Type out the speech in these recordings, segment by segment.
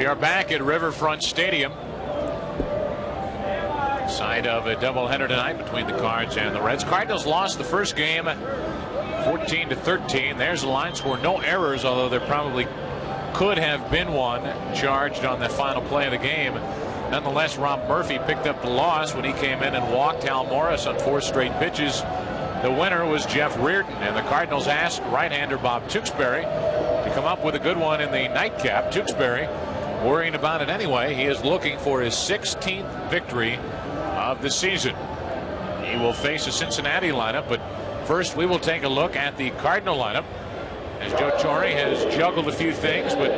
We are back at Riverfront Stadium. Side of a doubleheader tonight between the Cards and the Reds. Cardinals lost the first game 14-13. There's the line score. No errors, although there probably could have been one charged on the final play of the game. Nonetheless, Rob Murphy picked up the loss when he came in and walked Hal Morris on 4 straight pitches. The winner was Jeff Reardon, and the Cardinals asked right-hander Bob Tewksbury to come up with a good one in the nightcap. Tewksbury worrying about it anyway. He is looking for his 16th victory of the season. He will face a Cincinnati lineup, but first we will take a look at the Cardinal lineup as Joe Torre has juggled a few things but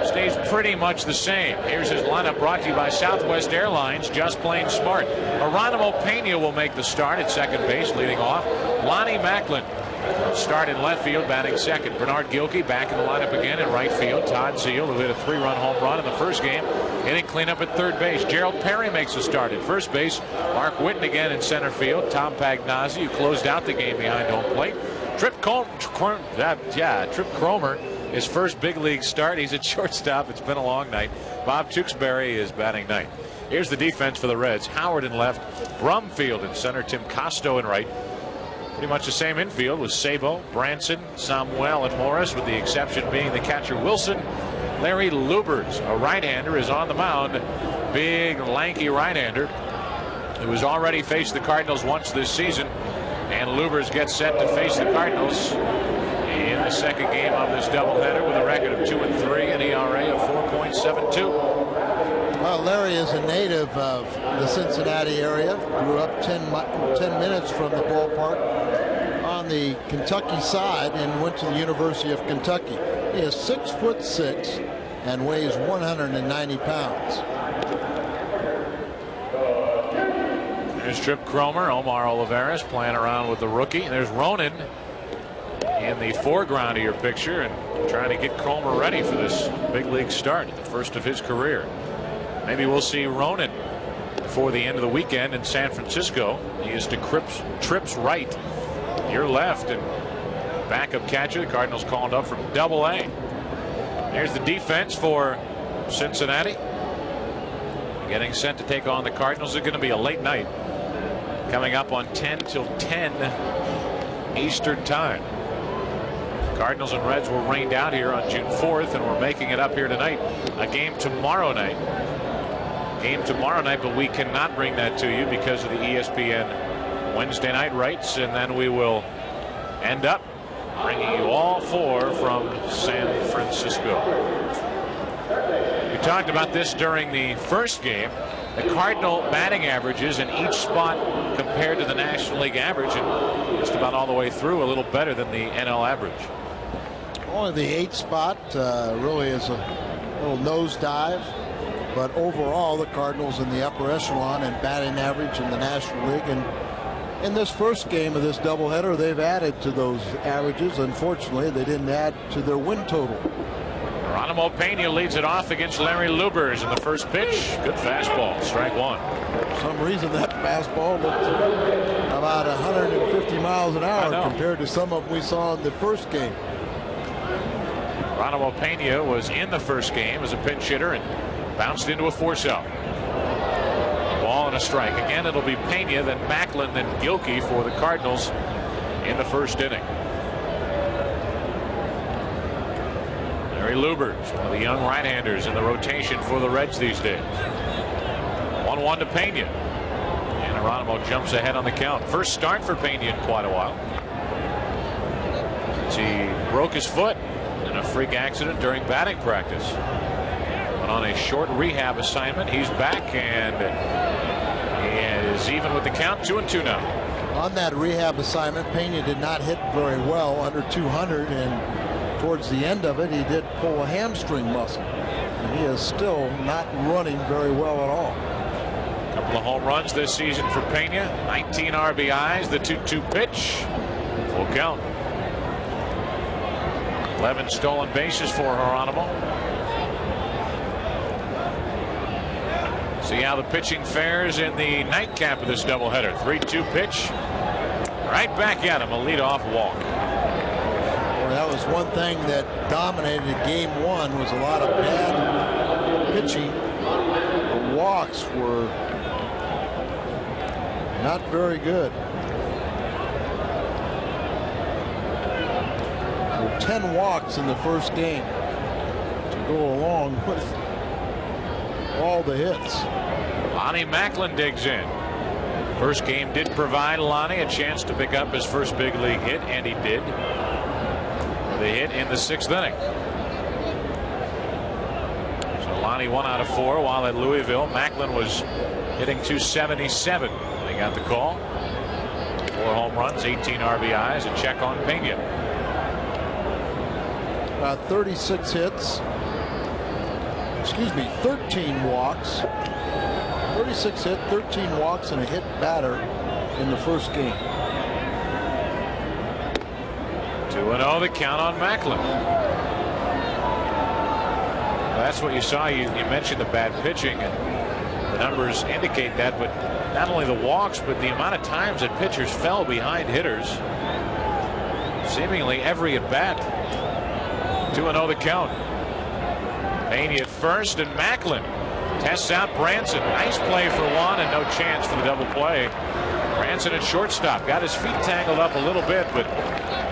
stays pretty much the same. Here's his lineup, brought to you by Southwest Airlines. Just plain smart. Geronimo Pena will make the start at second base, leading off. Lonnie Macklin start in left field, batting second. Bernard Gilkey back in the lineup again in right field. Todd Zeile, who hit a 3-run home run in the first game, hitting cleanup at third base. Gerald Perry makes a start at first base. Mark Whiten again in center field. Tom Pagnozzi, who closed out the game behind home plate. Trip Cromer, his first big league start. He's at shortstop. It's been a long night. Bob Tewksbury is batting ninth. Here's the defense for the Reds. Howard in left, Brumfield in center, Tim Costo in right. Pretty much the same infield with Sabo, Branson, Samuel, and Morris, with the exception being the catcher Wilson. Larry Lubers, a right-hander, is on the mound. Big, lanky right-hander who has already faced the Cardinals once this season. And Lubers gets set to face the Cardinals in the second game of this doubleheader with a record of 2-3 and ERA of 4.72. Well, Larry is a native of the Cincinnati area. Grew up 10 minutes from the ballpark on the Kentucky side and went to the University of Kentucky. He is 6'6" and weighs 190 pounds. There's Trip Cromer, Omar Olivares playing around with the rookie. There's Ronan in the foreground of your picture and trying to get Cromer ready for this big league start, the first of his career. Maybe we'll see Ronan before the end of the weekend in San Francisco. He is to Tripp's right, your left, and backup catcher. The Cardinals called up from Double-A. There's the defense for Cincinnati. Getting set to take on the Cardinals. It's going to be a late night coming up on 10 till 10 Eastern time. Cardinals and Reds were rained out here on June 4th, and we're making it up here tonight. A game tomorrow night. But we cannot bring that to you because of the ESPN Wednesday night rights, and then we will end up bringing you all 4 from San Francisco. We talked about this during the first game. The Cardinal batting averages in each spot compared to the National League average, and just about all the way through a little better than the NL average. Only the 8th spot really is a little nosedive, but overall the Cardinals in the upper echelon in batting average in the National League. And in this first game of this doubleheader, they've added to those averages. Unfortunately, they didn't add to their win total. Geronimo Pena leads it off against Larry Lubers in the first pitch. Good fastball, strike one. For some reason that fastball looked about 150 miles an hour compared to some of them we saw in the first game. Geronimo Pena was in the first game as a pinch hitter and bounced into a force out. Ball and a strike. Again, it'll be Pena, then Macklin, then Gilkey for the Cardinals in the first inning. Larry Lubers, one of the young right-handers in the rotation for the Reds these days. 1-1 to Pena. And Geronimo jumps ahead on the count. First start for Pena in quite a while, since he broke his foot in a freak accident during batting practice. Went on a short rehab assignment. He's back, and he is even with the count, 2-2 now. On that rehab assignment, Pena did not hit very well, under 200, and towards the end of it, he did pull a hamstring muscle. And he is still not running very well at all. A couple of home runs this season for Pena. 19 RBIs, the 2-2 pitch. Full count. 11 stolen bases for Geronimo. See how the pitching fares in the nightcap of this doubleheader. 3-2 pitch. Right back at him, a leadoff walk. That was one thing that dominated game one, was a lot of bad pitching, the walks were not very good. There were 10 walks in the first game to go along with all the hits. Lonnie Macklin digs in. First game did provide Lonnie a chance to pick up his first big league hit, and he did. The hit in the 6th inning. So Lonnie 1 out of 4 while at Louisville. Macklin was hitting .277 when he got the call. 4 home runs, 18 RBIs, a check on Pena. 36 hits. Excuse me, 13 walks. 36 hit, 13 walks, and a hit batter in the first game. 2-0 the count on Macklin. Well, that's what you saw. You mentioned the bad pitching, and the numbers indicate that, but not only the walks, but the amount of times that pitchers fell behind hitters. Seemingly every at bat. 2-0 the count. Pena at first, and Macklin tests out Branson. Nice play for one, and no chance for the double play. Branson at shortstop got his feet tangled up a little bit, but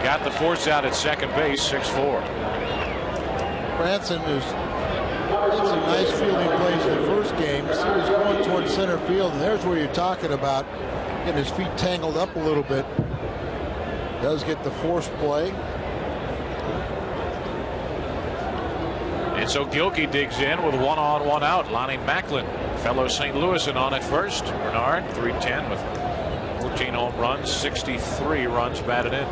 got the force out at second base. 6-4. Branson did some nice fielding plays in the first game. He was going towards center field, and there's where you're talking about getting his feet tangled up a little bit. Does get the force play. And so Gilkey digs in with 1 on, 1 out. Lonnie Macklin, fellow St. Louisan, on at first. Bernard, .310 with 14 home runs, 63 runs batted in.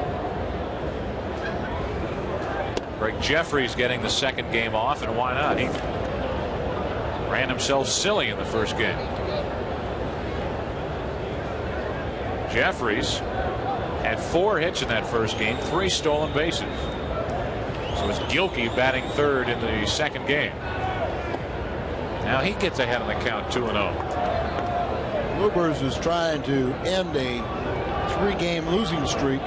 Greg Jeffries getting the second game off, and why not? He ran himself silly in the first game. Jeffries had 4 hits in that first game, 3 stolen bases. So it's Gilkey batting third in the second game. Now he gets ahead on the count, 2-0. Lubers is trying to end a 3-game losing streak.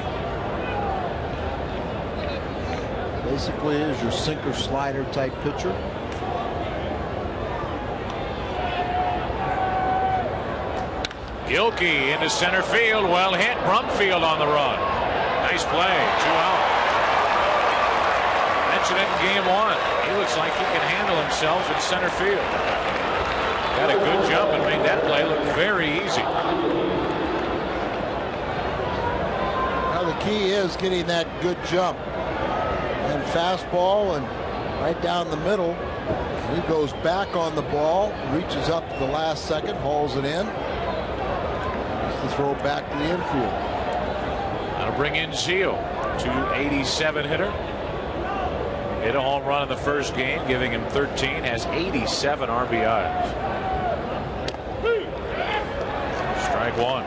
Basically is your sinker slider type pitcher. Gilkey into center field, well hit. Brumfield on the run. Nice play, 2 out. Mentioned it in game 1. He looks like he can handle himself in center field. Got a good jump and made that play look very easy. Now the key is getting that good jump. And fastball and right down the middle. He goes back on the ball, reaches up to the last second, hauls it in. The throw back to the infield. That'll bring in Zeal, .287 hitter. Hit a home run in the first game, giving him 13, has 87 RBIs. Strike 1.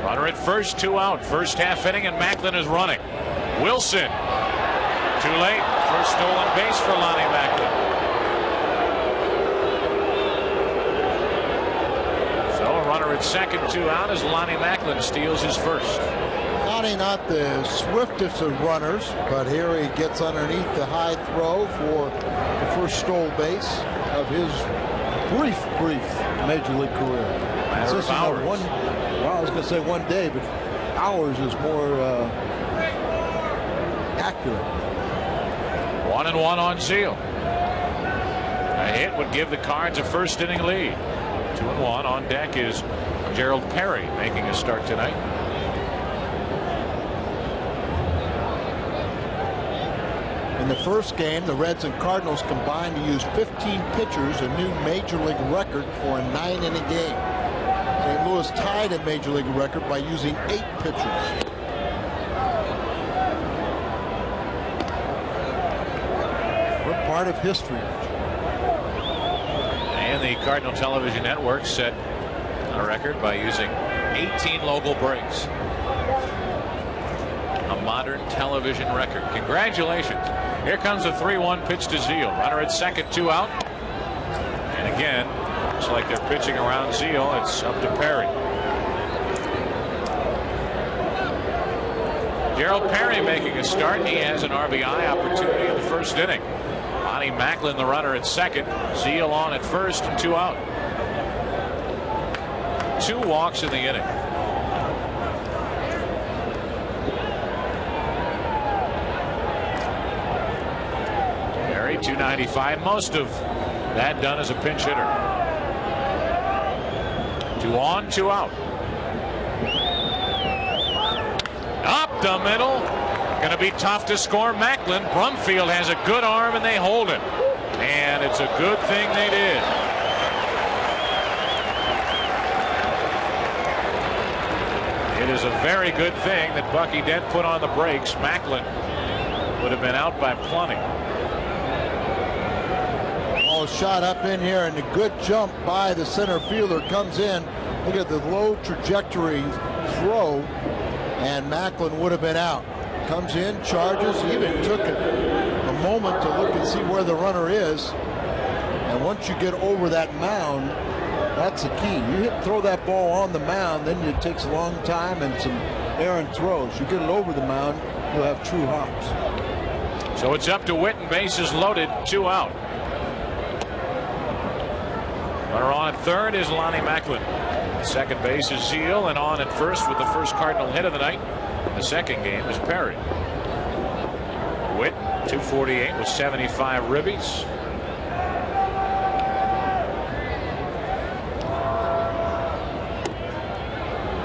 Runner at first, 2 out. First half inning, and Macklin is running. Wilson, too late. First stolen base for Lonnie Macklin. So a runner at second, 2 out, as Lonnie Macklin steals his first. Lonnie not the swiftest of runners, but here he gets underneath the high throw for the first stole base of his brief major league career. Matter of hours. Well, I was going to say one day, but hours is more accurate. 1-1 on Zeal. A hit would give the Cards a first inning lead. 2-1 on deck is Gerald Perry making a start tonight. In the first game, the Reds and Cardinals combined to use 15 pitchers, a new major league record for a 9-inning game. St. Louis tied a major league record by using 8 pitchers. We're part of history. And the Cardinal Television Network set a record by using 18 local breaks. A modern television record. Congratulations. Here comes a 3-1 pitch to Zeal. Runner at second, 2 out. And again, looks like they're pitching around Zeal. It's up to Perry. Gerald Perry making a start. He has an RBI opportunity in the first inning. Lonnie Macklin, the runner, at second. Zeal on at first, and 2 out. 2 walks in the inning. Perry, 295. Most of that done as a pinch hitter. 2 on, 2 out. Up the middle. Going to be tough to score. Macklin. Brumfield has a good arm, and they hold it. And it's a good thing they did. It is a very good thing that Bucky Dent put on the brakes. Macklin would have been out by plenty. Ball shot up in here, and a good jump by the center fielder comes in. Look at the low trajectory throw, and Macklin would have been out. Comes in, charges, even took a moment to look and see where the runner is. And once you get over that mound, that's the key. You throw that ball on the mound, then it takes a long time and some errant throws. You get it over the mound, you'll have true hops. So it's up to Whitten, bases loaded, 2 out. Runner on at third is Lonnie Macklin. Second base is Zeal, and on at first with the first Cardinal hit of the night. The second game is Perry. Whitten, 248 with 75 ribbies.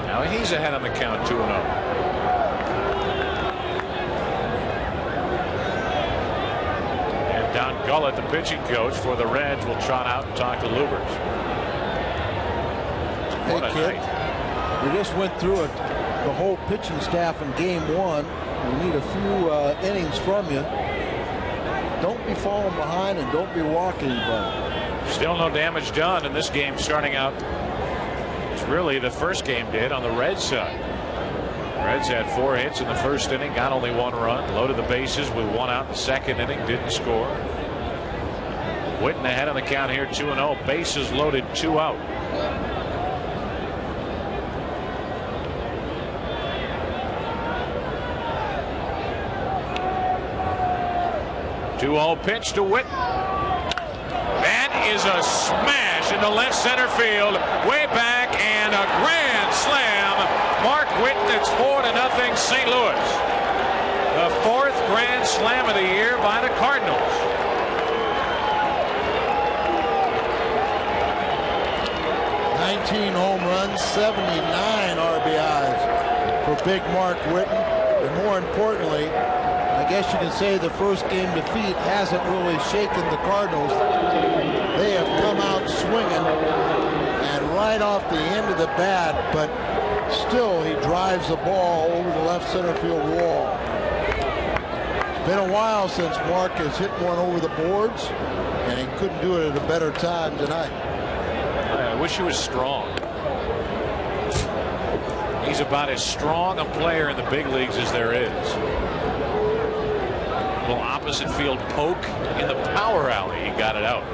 Now he's ahead on the count, 2-0. And Don Gullett, the pitching coach for the Reds, will trot out and talk to Lubers. What a kid, night. we just went through it. The whole pitching staff in game 1. We need a few innings from you. Don't be falling behind and don't be walking anybody. Still no damage done in this game starting out. It's really the first game did on the Reds side. Reds had 4 hits in the first inning, got only 1 run, loaded the bases with 1 out in the second inning, didn't score. Whitten ahead on the count here, 2-0, bases loaded, 2 out. 2-0 pitch to Whitten. That is a smash into left center field, way back, and a grand slam. Mark Whitten, it's 4-0 St. Louis. The 4th grand slam of the year by the Cardinals. Home runs, 79 RBIs for big Mark Whitten. And more importantly, I guess you can say the first game defeat hasn't really shaken the Cardinals. They have come out swinging and right off the end of the bat, but still he drives the ball over the left center field wall. It's been a while since Mark has hit one over the boards, and he couldn't do it at a better time tonight. I wish he was strong. He's about as strong a player in the big leagues as there is. Little opposite field poke in the power alley. He got it out.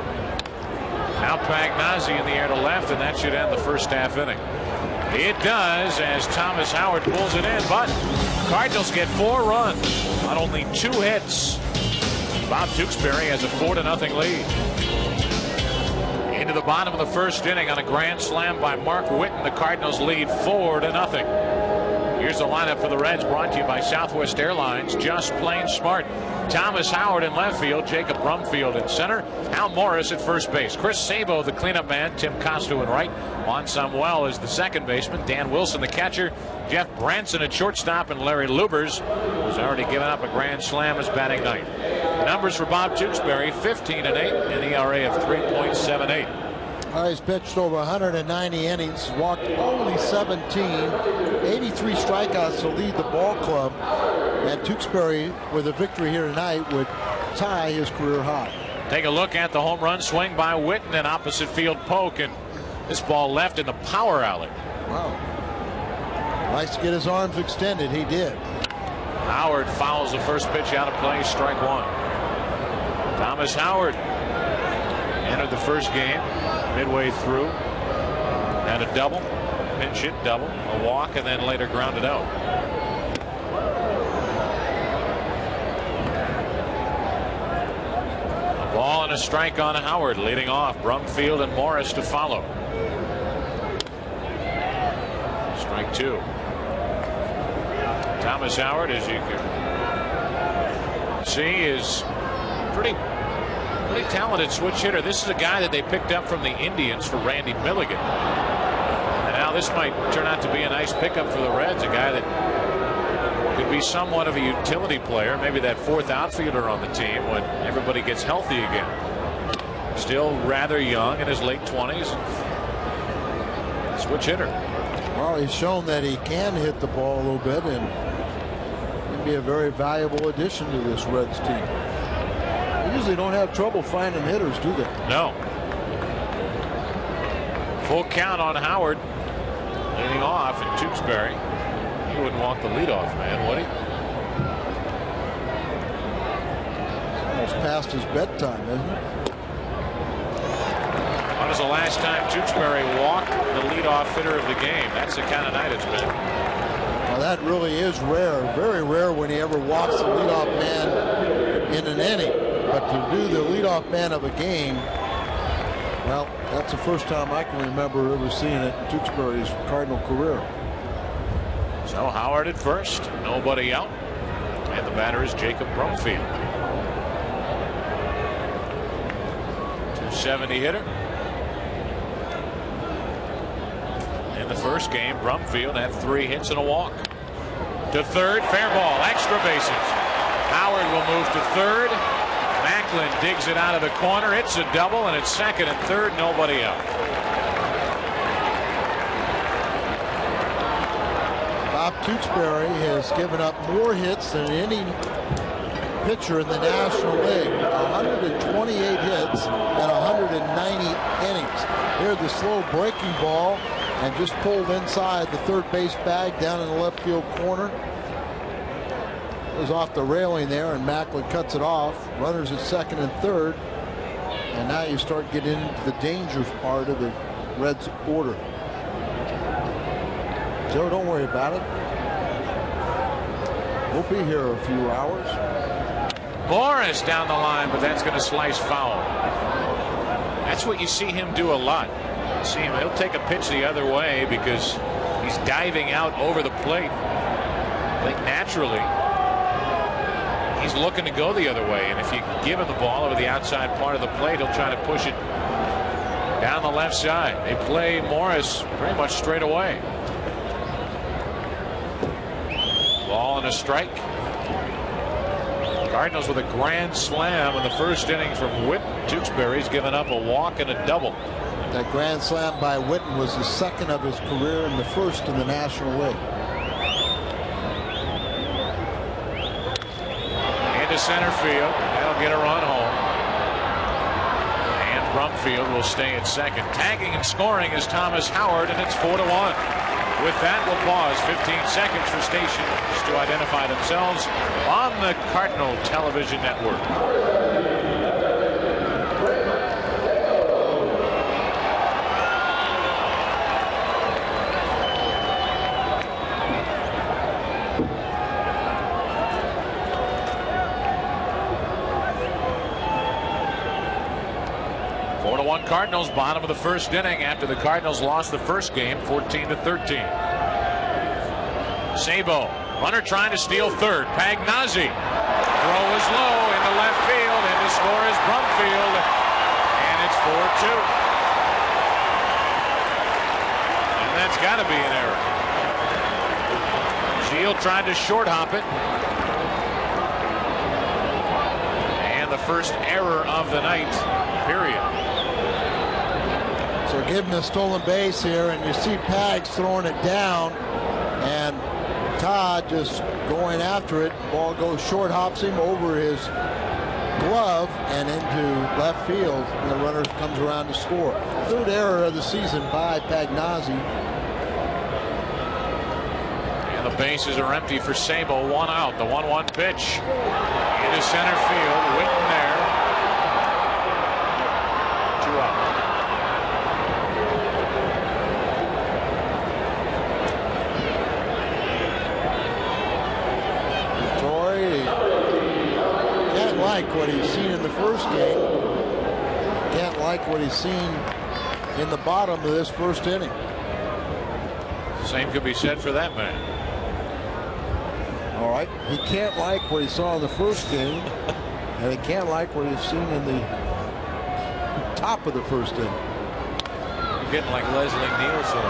Now Pagnazzi in the air to left, and that should end the first half inning. It does, as Thomas Howard pulls it in, but Cardinals get 4 runs on only 2 hits. Bob Tewksbury has a 4-0 lead. Into the bottom of the first inning on a grand slam by Mark Whitten, the Cardinals lead 4-0. Here's the lineup for the Reds, brought to you by Southwest Airlines. Just plain smart. Thomas Howard in left field, Jacob Brumfield in center, Al Morris at first base, Chris Sabo the cleanup man, Tim Costo in right, Juan Samuel is the second baseman, Dan Wilson the catcher, Jeff Branson at shortstop, and Larry Lubers, who's already given up a grand slam, is batting ninth. Numbers for Bob Tewksbury: 15-8, an ERA of 3.78. He's pitched over 190 innings, walked only 17, 83 strikeouts to lead the ball club, and Tewksbury, with a victory here tonight, would tie his career high. Take a look at the home run swing by Whitten, an opposite field poke, and this ball left in the power alley. Wow. Nice to get his arms extended. He did. Howard fouls the first pitch out of play, strike 1. Thomas Howard entered the first game midway through, had a double, pinch hit double, a walk, and then later grounded out. Ball and a strike on Howard. Leading off, Brumfield and Morris to follow. Strike 2. Thomas Howard, as you can see, is pretty talented switch hitter. This is a guy that they picked up from the Indians for Randy Milligan. And now this might turn out to be a nice pickup for the Reds. A guy that could be somewhat of a utility player, maybe that fourth outfielder on the team when everybody gets healthy again. Still rather young, in his late 20s. Switch hitter. Well, he's shown that he can hit the ball a little bit and can be a very valuable addition to this Reds team. They usually don't have trouble finding hitters, do they? No. Full count on Howard. Leading off, and Tewksbury. He wouldn't want the leadoff man, would he? It's almost past his bedtime, isn't it? When was the last time Tewksbury walked the leadoff hitter of the game? That's the kind of night it's been. Well, that really is rare. Very rare when he ever walks the leadoff man in an inning. But to do the leadoff man of a game, well, that's the first time I can remember ever seeing it in Tewksbury's Cardinal career. So Howard at first, nobody out, and the batter is Jacob Brumfield. 270 hitter. In the first game, Brumfield had 3 hits and a walk. To third, fair ball, extra bases. Howard will move to third. Macklin digs it out of the corner. It's a double, and it's second and third, nobody out. Bob Tewksbury has given up more hits than any pitcher in the National League. 128 hits and 190 innings. Here's the slow breaking ball, and just pulled inside the third base bag down in the left field corner. It was off the railing there, and Macklin cuts it off. Runners at second and third, and now you start getting into the dangerous part of the Reds order. Joe, don't worry about it. We'll be here a few hours. Morris down the line, but that's going to slice foul. That's what you see him do a lot. See him, he'll take a pitch the other way because he's diving out over the plate. I think naturally he's looking to go the other way, and if you give him the ball over the outside part of the plate, he'll try to push it down the left side. They play Morris pretty much straight away. Ball and a strike. Cardinals with a grand slam in the first inning from Whitten. Tewksbury's given up a walk and a double. That grand slam by Whitten was the second of his career and the first in the National League. Into center field. That'll get a run home. And Brumfield will stay at second. Tagging and scoring is Thomas Howard, and it's 4-1. With that, we'll pause 15 seconds for stations to identify themselves on the Cardinal Television Network. Cardinals, bottom of the first inning after the Cardinals lost the first game 14-13. Sabo, runner trying to steal third. Pagnozzi, throw is low into left field, and to score is Brumfield, and it's 4-2. And that's got to be an error. Shield tried to short hop it, and the first error of the night, period. So giving a stolen base here, and you see Pags throwing it down, and Todd just going after it. Ball goes short, hops him over his glove and into left field, and the runner comes around to score. Third error of the season by Pagnozzi. And the bases are empty for Sabo. 1 out. The 1-1 pitch into center field. Whitten there. 2 out. Like what he's seen in the first game. like what he's seen in the bottom of this first inning. Same could be said for that man. All right, he can't like what he saw in the first game, and he can't like what he's seen in the top of the first inning. You're getting like Leslie Nielsen.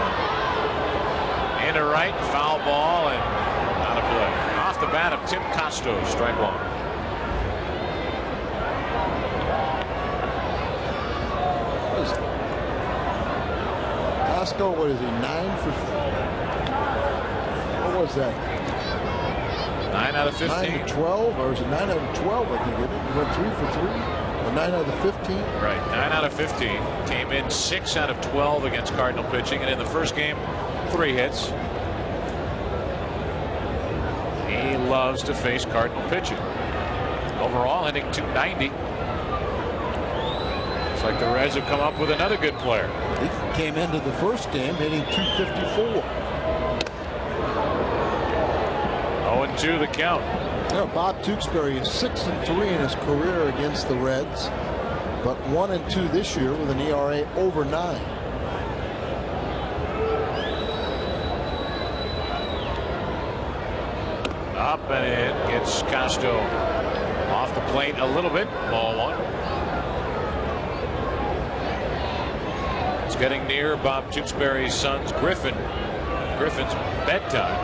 Into right, foul ball, and out of play. Off the bat of Tim Costo, strike one. Costo, what is he, 9 for? What was that? 9 out of 15. 9 to 12, or is it 9 out of 12? I think it went 3 for 3, or 9 out of 15. Right, 9 out of 15. Came in 6 out of 12 against Cardinal pitching, and in the first game, 3 hits. He loves to face Cardinal pitching. Overall, hitting .290. It's like the Reds have come up with another good player. He came into the first game hitting .254. 0-2 the count. You know, Bob Tewksbury is 6-3 in his career against the Reds, but 1-2 this year with an ERA over 9. Up and in gets Costo off the plate a little bit. Ball one. It's getting near Bob Tewksbury's son's Griffin's bedtime.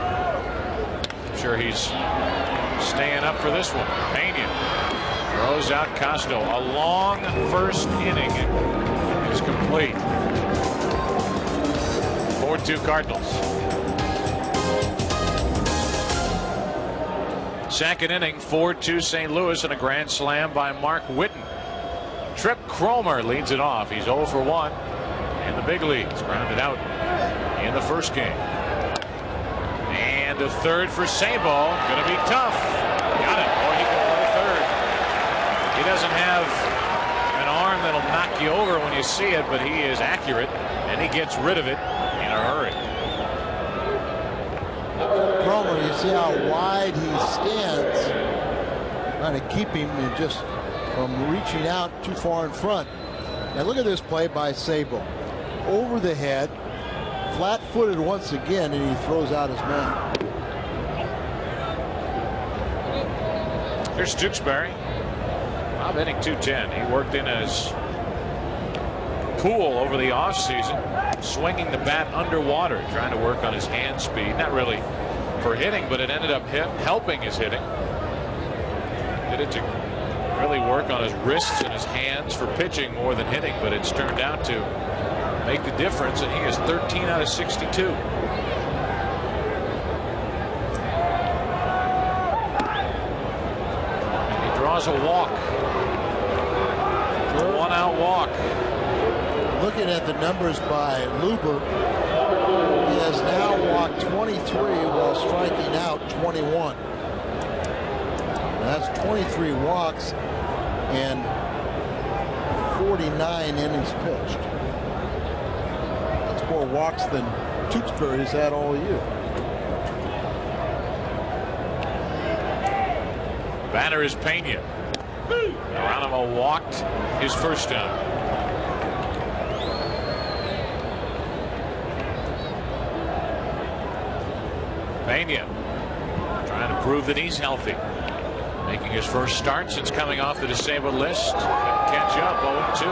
I'm sure he's staying up for this one. Pena throws out Costo. A long first inning is complete. 4-2 Cardinals. Second inning, 4-2 St. Louis, and a grand slam by Mark Whiten. Trip Cromer leads it off. He's 0 for 1 in the big leagues. Grounded out in the first game. And a third for Sabo. Going to be tough. Got it. Or he can play third. He doesn't have an arm that'll knock you over when you see it, but he is accurate, and he gets rid of it in a hurry. Cromer, you see how wide he stands, trying to keep him just from reaching out too far in front. Now look at this play by Sabo. Over the head, flat-footed once again, and he throws out his man. Here's Tewksbury. Bob hitting .210. He worked in his pool over the offseason, swinging the bat underwater, trying to work on his hand speed. Not really for hitting, but it ended up helping his hitting. Did it to really work on his wrists and his hands for pitching more than hitting, but it's turned out to make the difference, and he is 13 out of 62. And he draws a walk. A 1-out walk. Looking at the numbers by Luber, he has now walked 23 while striking out 21. That's 23 walks and 49 innings pitched. That's more walks than Tewksbury's had all year. Batter is Pena. Geronimo walked his first time. Pena trying to prove that he's healthy. Making his first start since coming off the disabled list. Couldn't catch up. 0-2.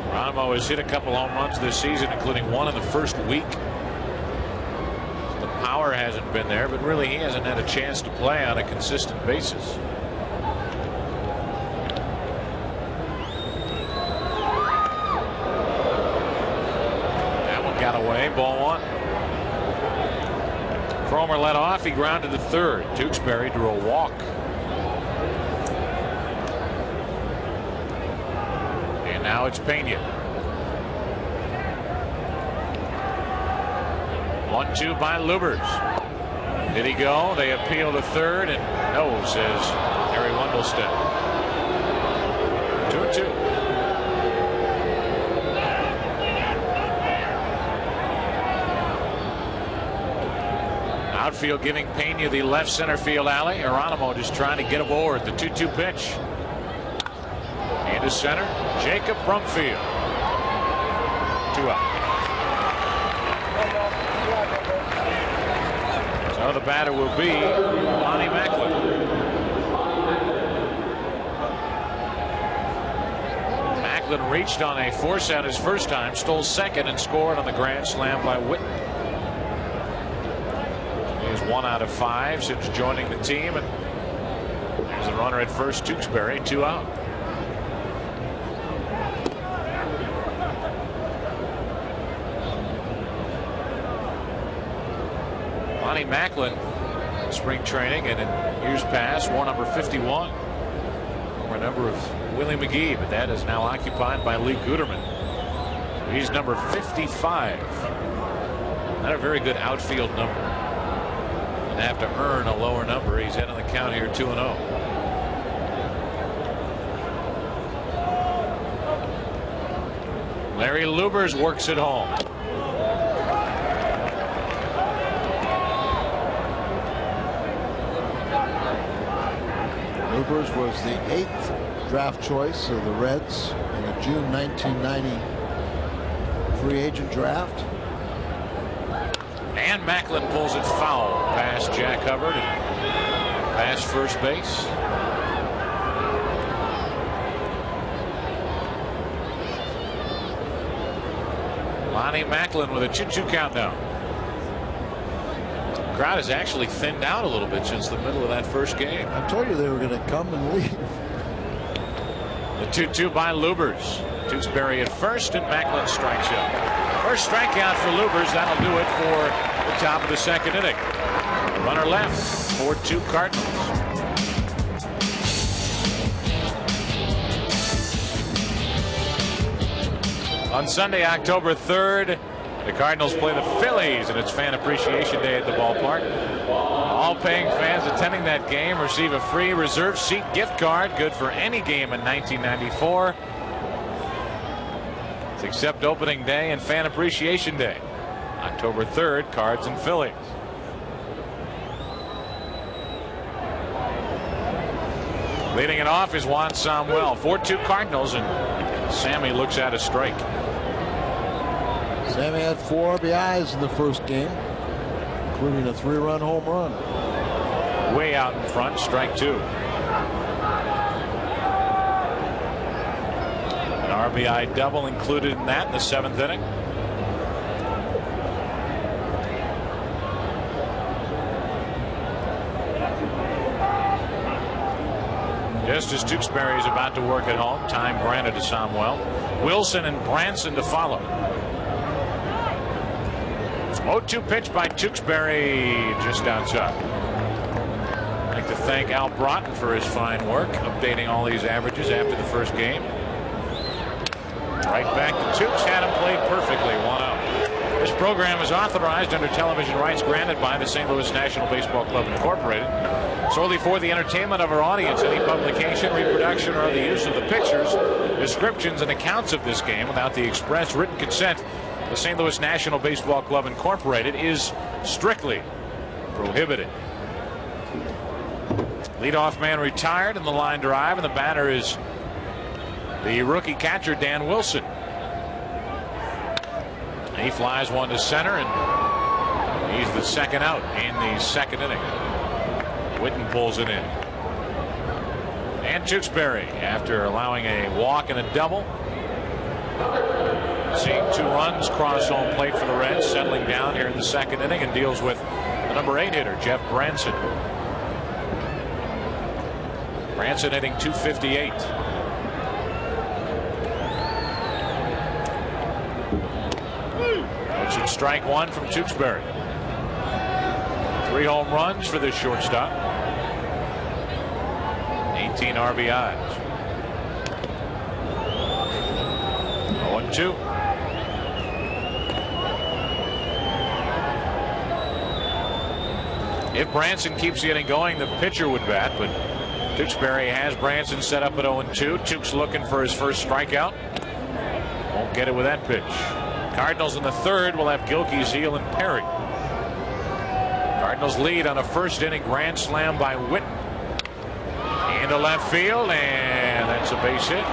Geronimo has hit a couple home runs this season, including one in the first week. The power hasn't been there, but really he hasn't had a chance to play on a consistent basis. Got away. Ball one. Cromer led off. He grounded to third. Tewksbury drew a walk. And now it's Pena. 1-2 by Lubers. Did he go? They appeal to third, and no, says Harry Wendelstedt. 2-2. outfield, giving Pena the left center field alley. Geronimo just trying to get aboard. The 2-2 pitch. Into center. Jacob Brumfield. 2 out. So the batter will be Lonnie Macklin. Macklin reached on a force out his first time, stole second, and scored on the grand slam by Whitten. He is 1 out of 5 since joining the team, and there's a runner at first, Tewksbury, 2 out. Lonnie Macklin, spring training, and in years past wore number 51, or a number of Willie McGee, but that is now occupied by Lee Guterman. So he's number 55. Not a very good outfield number. And have to earn a lower number. He's in on the count here, 2-0. Larry Lubers works it home. Lubers was the 8th draft choice of the Reds in the June 1990 free agent draft. And Macklin pulls it foul past Jack Hubbard and past first base. Lonnie Macklin with a 2-2 count now. The crowd has actually thinned out a little bit since the middle of that first game. I told you they were going to come and leave. The 2-2 by Lubers. Tewksbury at first, and Macklin strikes out. First strikeout for Lubers. That'll do it for the top of the second inning. Runner left, 4-2 Cardinals. On Sunday, October 3rd, the Cardinals play the Phillies, and it's Fan Appreciation Day at the ballpark. All paying fans attending that game receive a free reserved seat gift card, good for any game in 1994. It's except opening day and Fan Appreciation Day. October 3rd, Cards and Phillies. Leading it off is Juan Samuel. 4-2 Cardinals, and Sammy looks at a strike. Sammy had 4 RBIs in the first game, including a 3-run home run. Way out in front, strike 2. An RBI double included in that in the 7th inning. Just as Tewksbury is about to work at home, time granted to Samuel. Wilson and Branson to follow. 0-2 pitch by Tewksbury, just outside. I'd like to thank Al Broughton for his fine work, updating all these averages after the first game. Right back to Tewks, had him played perfectly, 1 out. This program is authorized under television rights granted by the St. Louis National Baseball Club Incorporated, solely for the entertainment of our audience. Any publication, reproduction, or other use of the pictures, descriptions, and accounts of this game without the express written consent of the St. Louis National Baseball Club Incorporated is strictly prohibited. Leadoff man retired in the line drive, and the batter is the rookie catcher Dan Wilson. He flies one to center, and he's the second out in the second inning. Whitten pulls it in. And Tewksbury, after allowing a walk and a double, seeing 2 runs cross home plate for the Reds, settling down here in the second inning, and deals with the number 8 hitter, Jeff Branson. Branson hitting .258. Which would strike 1 from Tewksbury. 3 home runs for this shortstop. 18 RBIs. 0-2. If Branson keeps getting going, the pitcher would bat, but Tewksbury has Branson set up at 0-2. Tewks looking for his first strikeout. Won't get it with that pitch. Cardinals in the 3rd will have Gilkey, Zeal, and Perry. Cardinals lead on a first inning grand slam by Whitten. Into left field, and that's a base hit.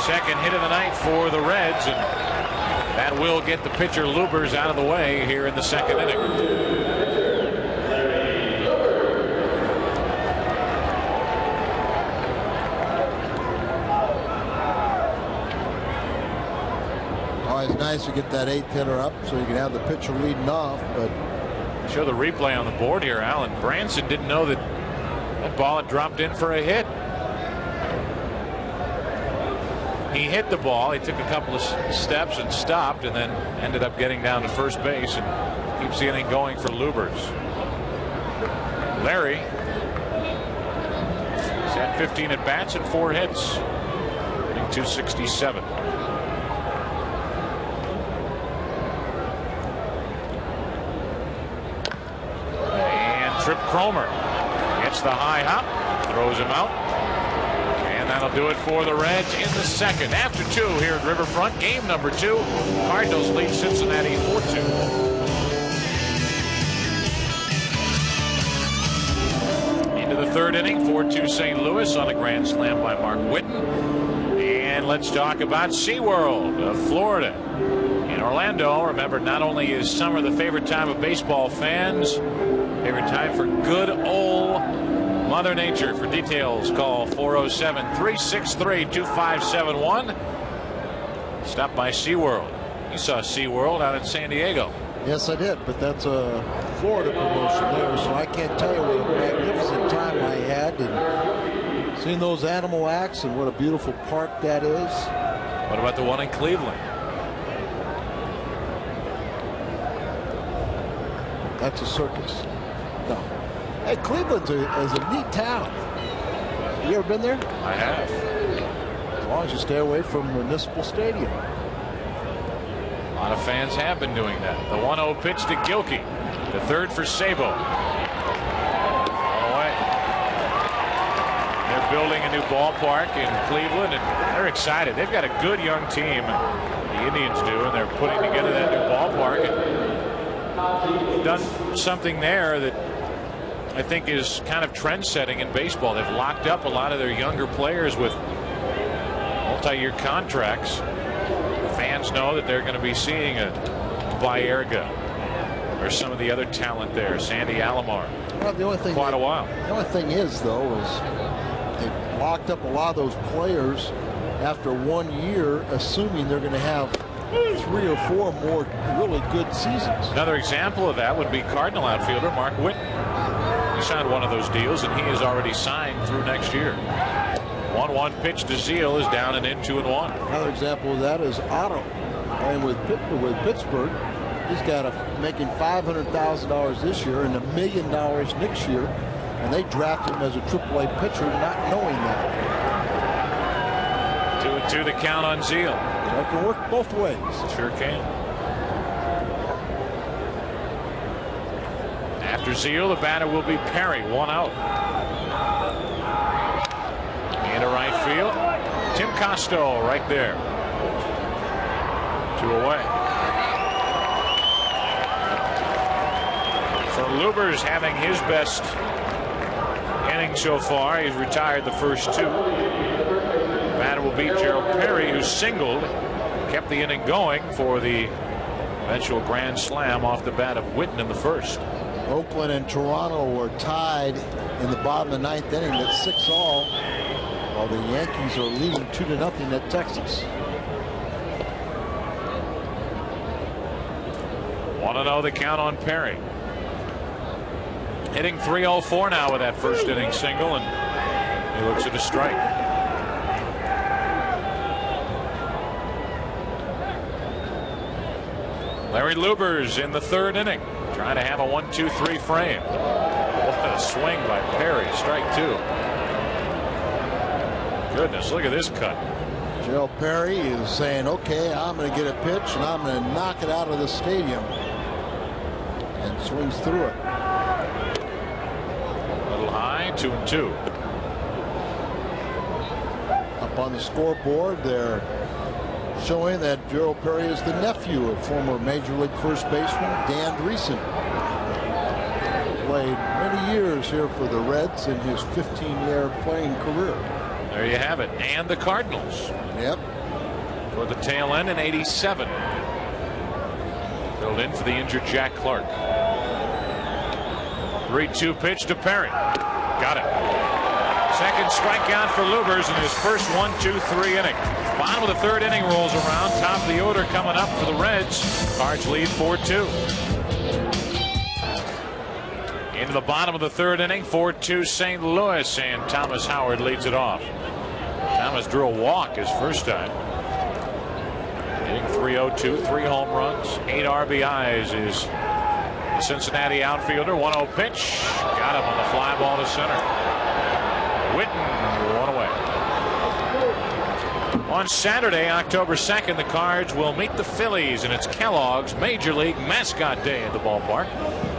Second hit of the night for the Reds, and that will get the pitcher Lubers out of the way here in the second inning. Always nice to get that 8th hitter up so you can have the pitcher leading off. But show the replay on the board here. Alan Branson didn't know that ball had dropped in for a hit. He hit the ball. He took a couple of steps and stopped, and then ended up getting down to first base and keeps the inning going for Lubers. Larry has had 15 at bats and 4 hits. Hitting .267. And Trip Cromer gets the high hop, throws him out. And that'll do it for the Reds in the second. After 2 here at Riverfront, game number 2. Cardinals lead Cincinnati 4-2. Into the third inning, 4-2 St. Louis on a grand slam by Mark Whitten. And let's talk about SeaWorld of Florida. In Orlando, remember, not only is summer the favorite time of baseball fans, favorite time for good old Mother Nature. For details, call 407-363-2571. Stop by SeaWorld. You saw SeaWorld out in San Diego. Yes, I did, but that's a Florida promotion there, so I can't tell you what a magnificent time I had, and seeing those animal acts and what a beautiful park that is. What about the one in Cleveland? That's a circus. No. Hey, Cleveland is a neat town. You ever been there? I have. As long as you stay away from Municipal Stadium. A lot of fans have been doing that. The 1-0 pitch to Gilkey. The third for Sabo. All the way. They're building a new ballpark in Cleveland, and they're excited. They've got a good young team, the Indians do, and they're putting together that new ballpark. And done something there that I think is kind of trend-setting in baseball. They've locked up a lot of their younger players with multi-year contracts. Fans know that they're going to be seeing a Baerga or some of the other talent there, Sandy Alomar. Well, the only thing quite a while. The only thing is, though, is they've locked up a lot of those players after 1 year, assuming they're going to have 3 or 4 more really good seasons. Another example of that would be Cardinal outfielder Mark Whitten. He signed one of those deals, and he is already signed through next year. 1-1 pitch to Zeal is down and in 2-1. Another example of that is Otto, and with Pittsburgh, he's got making $500,000 this year and $1 million next year, and they drafted him as a AAA pitcher, not knowing that. 2-2 the count on Zeal. That can work both ways. Sure can. After Zeal, the batter will be Perry, 1 out. Into right field. Tim Costo right there. 2 away. So Lubers having his best inning so far. He's retired the first 2. Batter will beat Gerald Perry, who singled, kept the inning going for the eventual grand slam off the bat of Whitten in the first. Oakland and Toronto were tied in the bottom of the 9th inning at 6-all, while the Yankees are leading 2-0 at Texas. 1-0 the count on Perry. Hitting .304 now with that first inning single, and he looks at a strike. Larry Lubers in the third inning, trying to have a 1-2-3 frame. What a swing by Perry. Strike 2. Goodness, look at this cut. Gerald Perry is saying, okay, I'm going to get a pitch and I'm going to knock it out of the stadium, and swings through it. A little high, 2-2. Up on the scoreboard, they're showing that Gerald Perry is the nephew of former Major League first baseman Dan Dreesen. played many years here for the Reds in his 15-year playing career. There you have it. And the Cardinals. Yep. For the tail end in '87. Filled in for the injured Jack Clark. 3-2 pitch to Perry. Got it. Second strikeout for Lubers in his first 1-2-3 inning. Bottom of the third inning rolls around. Top of the order coming up for the Reds. Cards lead 4-2. Into the bottom of the third inning, 4-2 St. Louis, and Thomas Howard leads it off. Thomas drew a walk his first time. Hitting .302, 3 home runs, 8 RBIs is the Cincinnati outfielder. 1-0 pitch. Got him on the fly ball to center. Whitten, one away. On Saturday, October 2nd, the Cards will meet the Phillies, and it's Kellogg's Major League Mascot Day at the ballpark.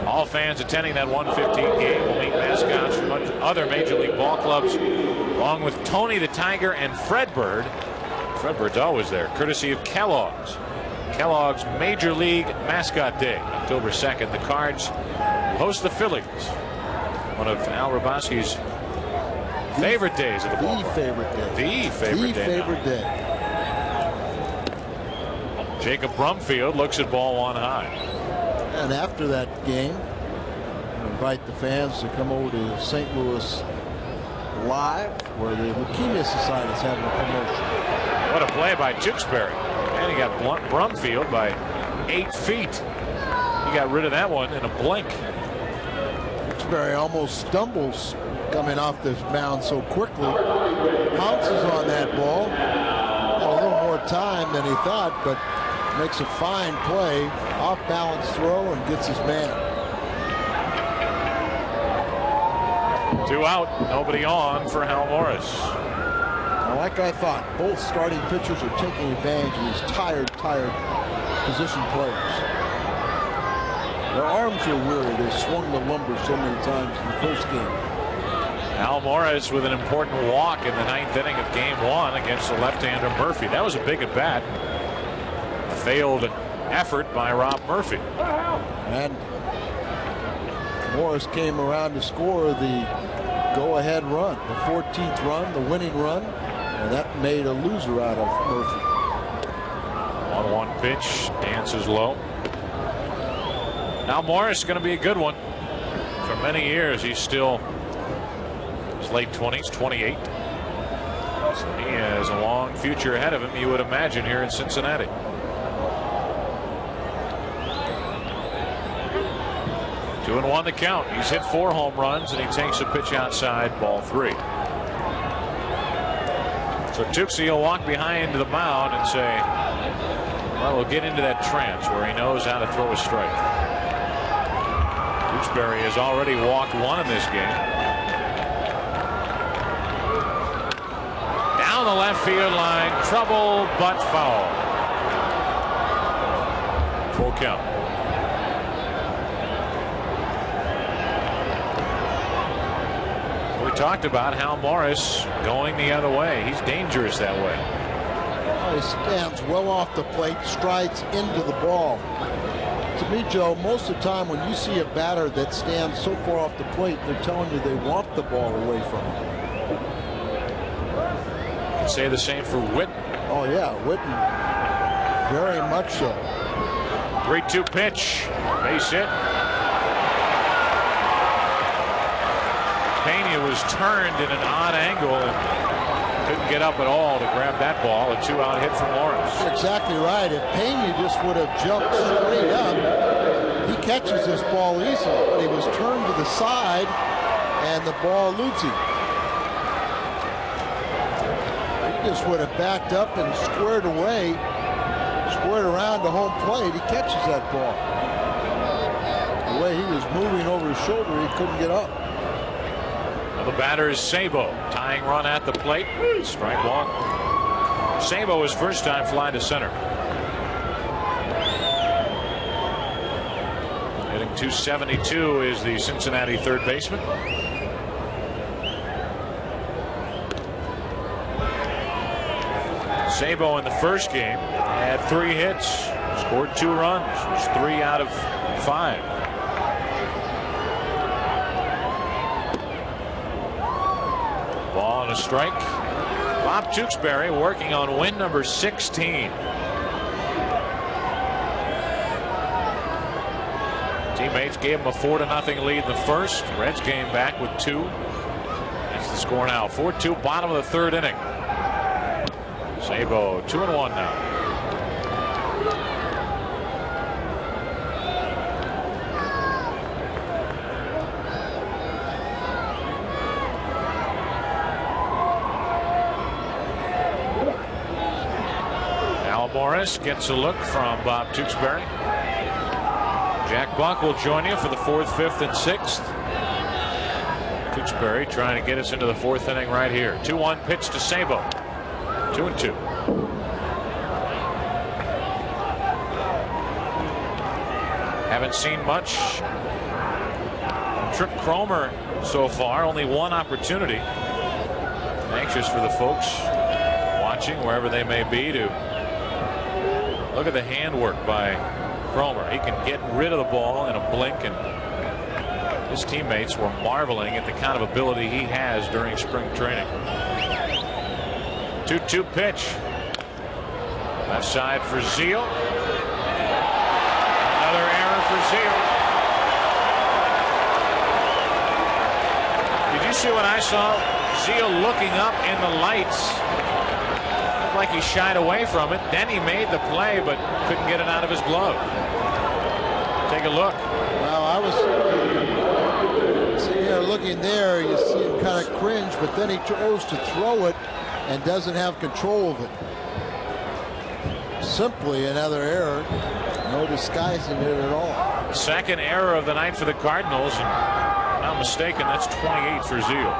All fans attending that 1:15 game will meet mascots from other Major League ball clubs, along with Tony the Tiger and Fred Bird. Fred Bird's always there, courtesy of Kellogg's. Kellogg's Major League Mascot Day, October 2nd. The Cards host the Phillies. One of Al Rabowski's favorite days of the ball. The favorite day. The favorite day. The favorite day. Jacob Brumfield looks at ball one high. And after that game, I invite the fans to come over to St. Louis Live, where the Leukemia Society is having a promotion. What a play by Tewksbury. And he got Brumfield by 8 feet. He got rid of that one in a blink. Tewksbury almost stumbles coming off this mound so quickly. Pounces on that ball. Got a little more time than he thought, but makes a fine play. Off balance throw and gets his man. 2 out, nobody on for Hal Morris. Like I thought, both starting pitchers are taking advantage of these tired position players. Their arms are weary. They swung the lumber so many times in the first game. Hal Morris with an important walk in the 9th inning of game 1 against the left-hander Murphy. That was a big at bat. A failed effort by Rob Murphy. And Morris came around to score the go-ahead run, the 14th run, the winning run, and that made a loser out of Murphy. 1-1 pitch, dances low. Now Morris is going to be a good one. For many years, he's still his late 20s, 28. So he has a long future ahead of him, you would imagine, here in Cincinnati. Two and 1 the count. He's hit 4 home runs, and he takes a pitch outside, ball 3. So Tewksy will walk behind the mound and say, well, we'll get into that trance where he knows how to throw a strike. Tewksbury has already walked 1 in this game. Down the left field line, trouble but foul. Full count. Talked about Hal Morris going the other way. He's dangerous that way. He stands well off the plate, strides into the ball. To me, Joe, most of the time when you see a batter that stands so far off the plate, they're telling you they want the ball away from him. You can say the same for Whitten. Oh yeah, Whitten, very much so. 3-2 pitch, base hit. Pena was turned in an odd angle and couldn't get up at all to grab that ball. A 2-out hit from Morris. Exactly right. If Pena just would have jumped straight up, he catches this ball easily. But he was turned to the side, and the ball eludes him. He just would have backed up and squared away, squared around to home plate. He catches that ball. The way he was moving over his shoulder, he couldn't get up. The batter is Sabo, tying run at the plate. Strike 1. Sabo his first time fly to center. Hitting .272 is the Cincinnati third baseman. Sabo in the first game had 3 hits, scored 2 runs, was 3 out of 5. Ball and a strike. Bob Tewksbury working on win number 16. Teammates gave him a 4-0 lead in the first. Reds came back with 2. That's the score now. 4-2, bottom of the third inning. Sabo 2-1 now. Morris gets a look from Bob Tewksbury. Jack Buck will join you for the 4th, 5th, and 6th. Tewksbury trying to get us into the 4th inning right here. 2-1 pitch to Sabo. 2-2. Haven't seen much from Trip Cromer so far. Only one opportunity. Anxious for the folks watching wherever they may be to look at the handwork by Cromer. He can get rid of the ball in a blink, and his teammates were marveling at the kind of ability he has during spring training. 2-2 pitch. Left side for Zeal. Another error for Zeal. Did you see what I saw? Zeal looking up in the lights. Like he shied away from it. Then he made the play, but couldn't get it out of his glove. Take a look. Well, I was sitting here looking there. You see him kind of cringe, but then he chose to throw it and doesn't have control of it. Simply another error. No disguising it at all. Second error of the night for the Cardinals, and not mistaken, that's 28 for Zeal.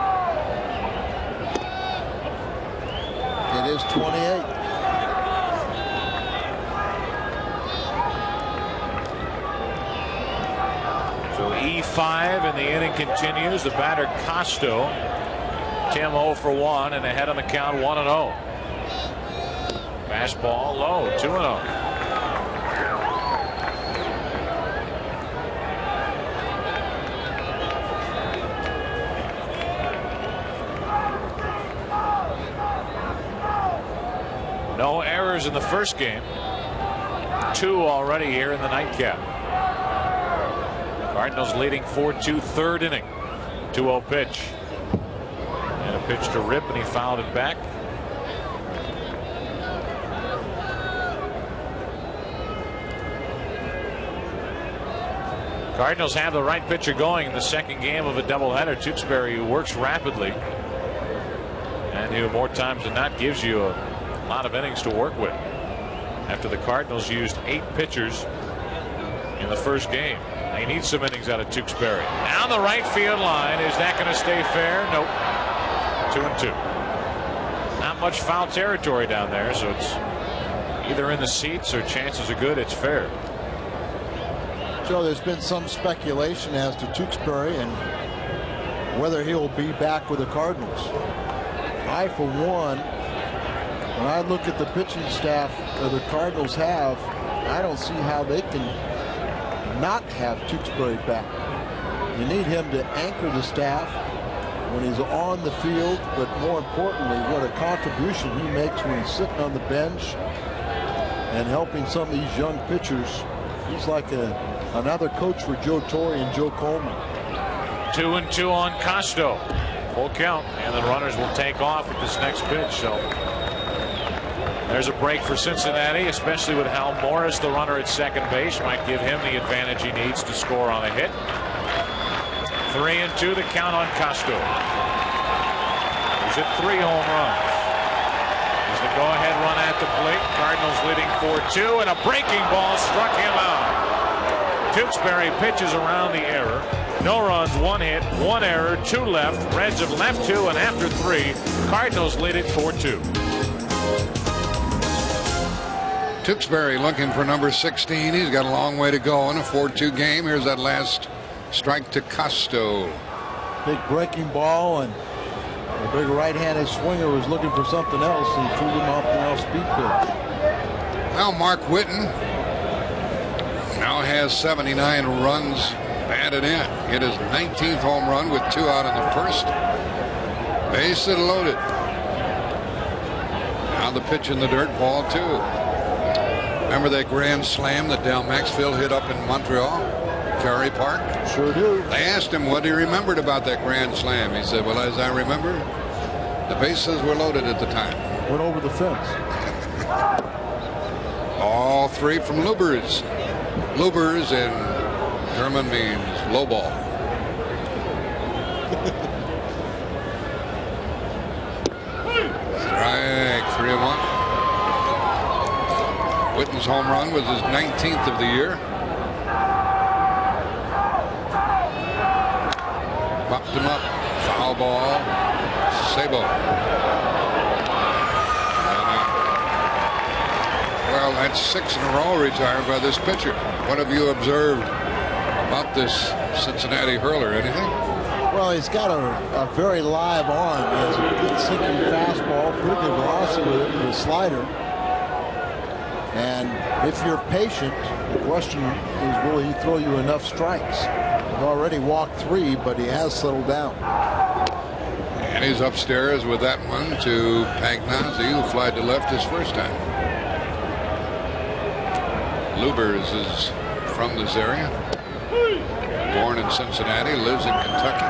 It is 28. So E5 and the inning continues. The batter Costo. Tim 0 for 1 and ahead on the count 1-0. Fastball low, 2-0. No errors in the first game. 2 already here in the nightcap. Cardinals leading 4-2, third inning. 2-0 pitch. And a pitch to Rip, and he fouled it back. Cardinals have the right pitcher going in the second game of a doubleheader. Tewksbury, who works rapidly and who more times than not gives you a lot of innings to work with. After the Cardinals used 8 pitchers in the first game. They need some innings out of Tewksbury. Down the right field line. Is that going to stay fair? Nope. 2-2. Not much foul territory down there, so it's either in the seats or chances are good it's fair. Joe, there's been some speculation as to Tewksbury and whether he'll be back with the Cardinals. I, for one, when I look at the pitching staff that the Cardinals have, I don't see how they can not have Tewksbury back. You need him to anchor the staff when he's on the field, but more importantly, what a contribution he makes when he's sitting on the bench and helping some of these young pitchers. He's like another coach for Joe Torre and Joe Coleman. 2-2 on Costo. Full count, and the runners will take off with this next pitch. So there's a break for Cincinnati, especially with Hal Morris, the runner at second base. Might give him the advantage he needs to score on a hit. 3-2 the count on Costo. He's hit 3 home runs. He's the go-ahead run at the plate. Cardinals leading 4-2, and a breaking ball struck him out. Tewksbury pitches around the error. No runs, 1 hit, 1 error, 2 left. Reds have left 2, and after 3, Cardinals lead it 4-2. Tewksbury looking for number 16. He's got a long way to go in a 4-2 game. Here's that last strike to Costo. Big breaking ball, and the big right-handed swinger was looking for something else, and he threw him off the off-speed pitch. Well, Mark Whiten now has 79 runs batted in. Hit his 19th home run with 2 out in the first. Base it loaded. Now the pitch in the dirt, ball 2. Remember that grand slam that Dal Maxfield hit up in Montreal, Kerry Park? Sure do. They asked him what he remembered about that grand slam. He said, well, as I remember, the bases were loaded at the time. Went over the fence. All 3 from Lubers. Lubers in German means low ball. Strike 3-1. Whiten's home run was his 19th of the year. Popped him up. Foul ball. Sabo. Well, that's 6 in a row retired by this pitcher. What have you observed about this Cincinnati hurler? Anything? Well, he's got a very live arm. He has a good sinking fastball, pretty good velocity with it, with a slider. And if you're patient, the question is, will he throw you enough strikes? He's already walked 3, but he has settled down. And he's upstairs with that one to Pagnazzi, who flied to left his first time. Lubers is from this area. Born in Cincinnati, lives in Kentucky.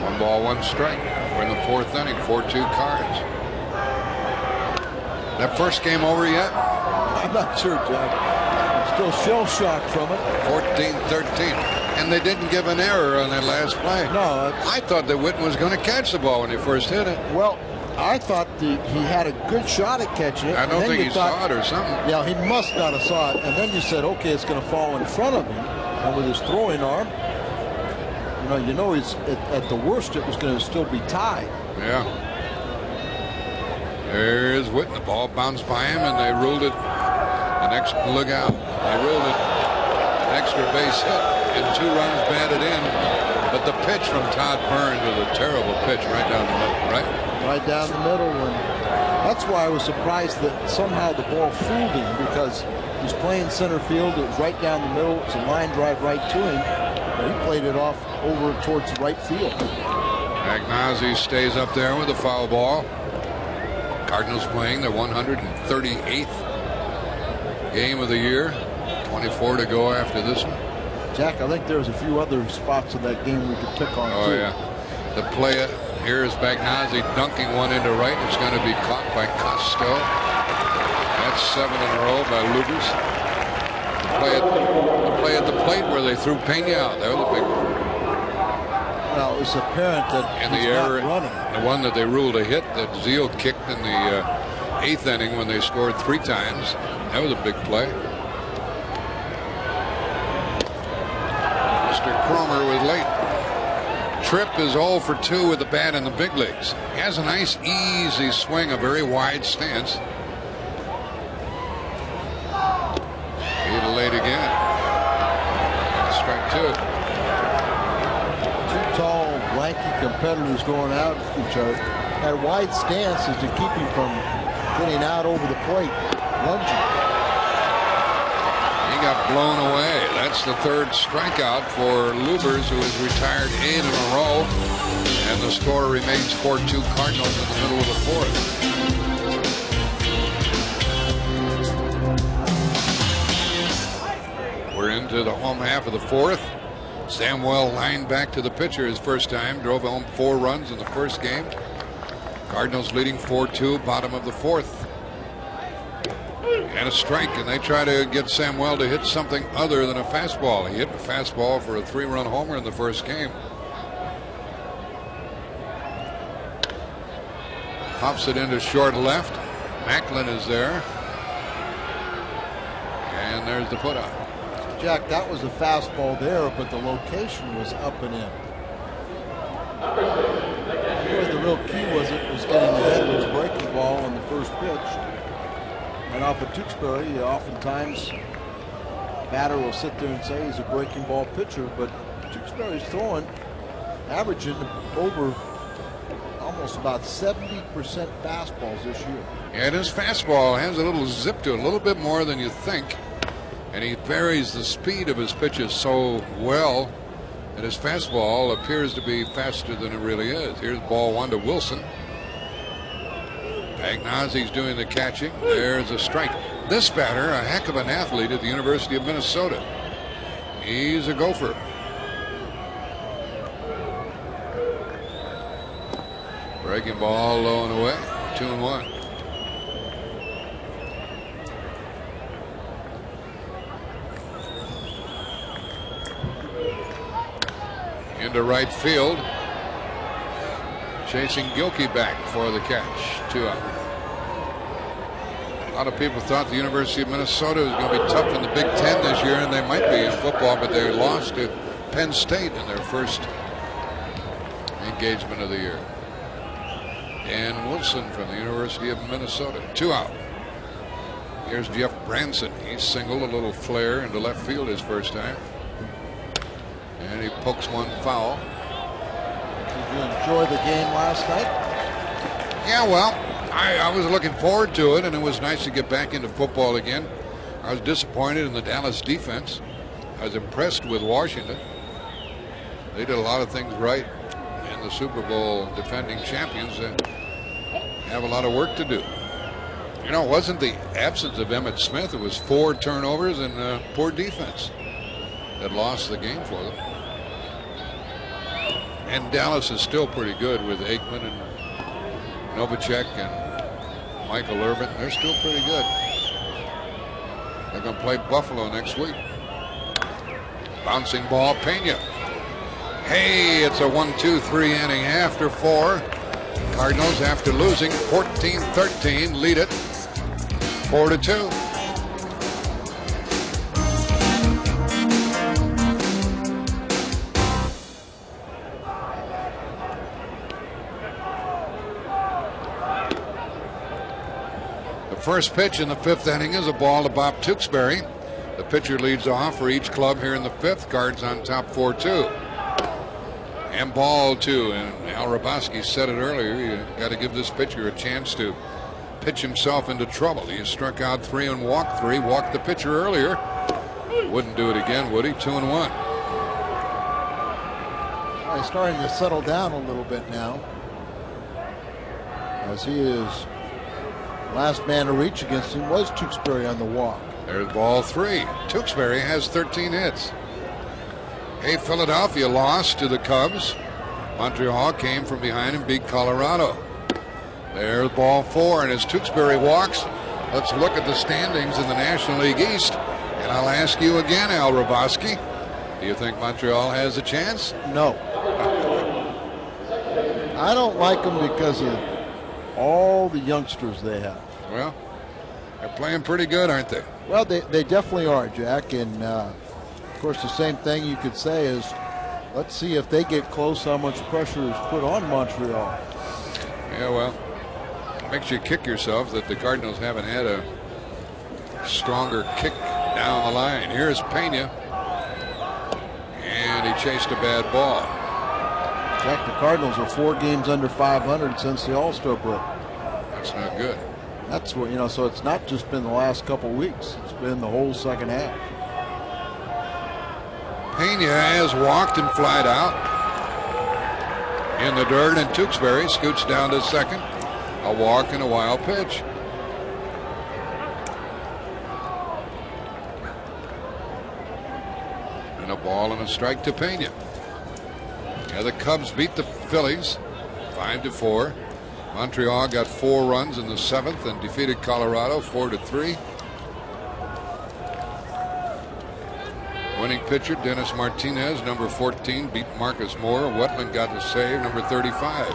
1 ball, 1 strike. We're in the 4th inning, 4-2 Cards. That first game over yet? I'm not sure, Jack. I'm still shell-shocked from it. 14-13. And they didn't give an error on that last play. No. I thought that Whitten was going to catch the ball when he first hit it. Well, I thought he had a good shot at catching it. I don't think he saw it or something. Yeah, he must not have saw it. And then you said, okay, it's going to fall in front of him. And with his throwing arm, you know he's at the worst, it was going to still be tied. Yeah. There's Whitten. The ball bounced by him, and they ruled it. The next look out. They ruled it an extra base hit, and 2 runs batted in. But the pitch from Todd Burns was a terrible pitch right down the middle, right? Right down the middle. And that's why I was surprised that somehow the ball fooled him, because he's playing center field. It was right down the middle. It's a line drive right to him. But he played it off over towards the right field. Pagnazzi stays up there with a foul ball. Cardinals playing their 138th game of the year. 24 to go after this one. Jack, I think there's a few other spots in that game we could pick on, too. Oh, yeah. The play, here's Pagnazzi dunking one into right. It's going to be caught by Costello. That's 7 in a row by Lubers. The play at the plate where they threw Pena out. That was a big one. Well, it was apparent that he's not running. The one that they ruled a hit that Zeal kicked in the 8th inning when they scored 3 times. That was a big play. Mr. Cromer was late. Tripp is 0 for 2 with the bat in the big leagues. He has a nice, easy swing, a very wide stance. He's late again. Strike 2. 2 tall, lanky competitors going out each other. That wide stance is to keep him from getting out over the plate, lunging. He got blown away. That's the 3rd strikeout for Lubers, who has retired 8 in a row. And the score remains 4-2 Cardinals in the middle of the 4th. We're into the home half of the 4th. Samuel lined back to the pitcher his first time. Drove home 4 runs in the first game. Cardinals leading 4-2, bottom of the 4th. And a strike, and they try to get Samuel to hit something other than a fastball. He hit a fastball for a 3-run homer in the first game. Pops it into short left. Macklin is there. And there's the put out. Jack, that was a fastball there, but the location was up and in. Where the real key was, it was getting the head of his breaking ball on the first pitch. And off of Tewksbury, oftentimes batter will sit there and say he's a breaking ball pitcher, but Tewksbury's throwing, averaging over almost about 70% fastballs this year. And his fastball has a little zip to it, a little bit more than you think. And he varies the speed of his pitches so well And his fastball appears to be faster than it really is. Here's ball 1 to Wilson. Pagnozzi's doing the catching. There's a strike. This batter, a heck of an athlete at the University of Minnesota. He's a gopher. Breaking ball low and away. 2-1. Into right field. Chasing Gilkey back for the catch. 2 out. A lot of people thought the University of Minnesota was going to be tough in the Big Ten this year, and they might be in football, but they lost to Penn State in their first engagement of the year. Dan Wilson from the University of Minnesota. 2 out. Here's Jeff Branson. He singled a little flare into left field his first time. And he pokes one foul. Did you enjoy the game last night? Yeah, well, I was looking forward to it, and it was nice to get back into football again. I was disappointed in the Dallas defense. I was impressed with Washington. They did a lot of things right. And the Super Bowl defending champions have a lot of work to do. You know, it wasn't the absence of Emmitt Smith. It was 4 turnovers and poor defense that lost the game for them. And Dallas is still pretty good with Aikman and Novacek and Michael Irvin. They're still pretty good. They're going to play Buffalo next week. Bouncing ball, Pena. Hey, it's a 1-2-3 inning after 4. Cardinals, after losing 14-13, lead it 4-2. The first pitch in the 5th inning is a ball to Bob Tewksbury. The pitcher leads off for each club here in the 5th. Cards on top 4-2. And ball 2. And Al Raboski said it earlier. You got to give this pitcher a chance to pitch himself into trouble. He struck out 3 and walked 3. Walked the pitcher earlier. Wouldn't do it again, would he? 2-1. Well, he's starting to settle down a little bit now, as he is last man to reach against him was Tewksbury on the walk. There's ball 3. Tewksbury has 13 hits. Hey, Philadelphia lost to the Cubs. Montreal came from behind and beat Colorado. There's ball 4, and as Tewksbury walks, let's look at the standings in the National League East. And I'll ask you again, Al Raboski, do you think Montreal has a chance? No. I don't like them because of all the youngsters they have. Well, they're playing pretty good, aren't they? Well, they definitely are, Jack. And, of course, the same thing you could say is, let's see if they get close, how much pressure is put on Montreal. Yeah, well, it makes you kick yourself that the Cardinals haven't had a stronger kick down the line. Here's Pena, and he chased a bad ball. Jack, the Cardinals are 4 games under 500 since the All-Star break. That's not good. That's what, you know, so it's not just been the last couple weeks. It's been the whole second half. Pena has walked and flied out in the dirt, and Tewksbury scoots down to second. A walk and a wild pitch. And a ball and a strike to Pena. Yeah, the Cubs beat the Phillies 5-4. Montreal got 4 runs in the 7th and defeated Colorado 4-3. Winning pitcher Dennis Martinez, number 14, beat Marcus Moore. Wetland got the save, number 35.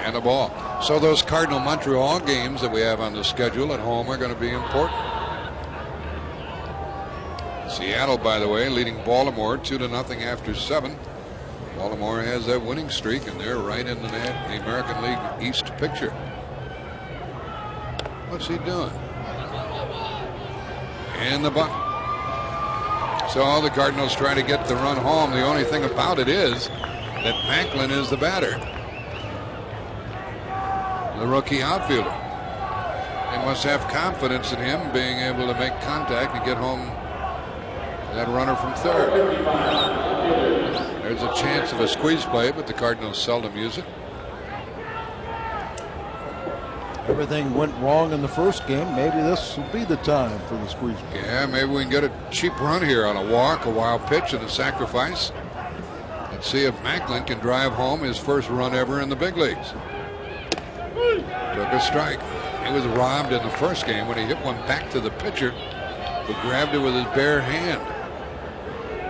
And a ball. So those Cardinal Montreal games that we have on the schedule at home are going to be important. Seattle, by the way, leading Baltimore 2-0 after 7. Baltimore has that winning streak, and they're right in the American League East picture. What's he doing? And the bunt. So the Cardinals try to get the run home. The only thing about it is that Macklin is the batter, the rookie outfielder. They must have confidence in him being able to make contact and get home that runner from third. There's a chance of a squeeze play, but the Cardinals seldom use it. Everything went wrong in the first game. Maybe this will be the time for the squeeze play. Yeah, maybe we can get a cheap run here on a walk, a wild pitch, and a sacrifice. Let's see if Macklin can drive home his first run ever in the big leagues. Took a strike. He was robbed in the first game when he hit one back to the pitcher, who grabbed it with his bare hand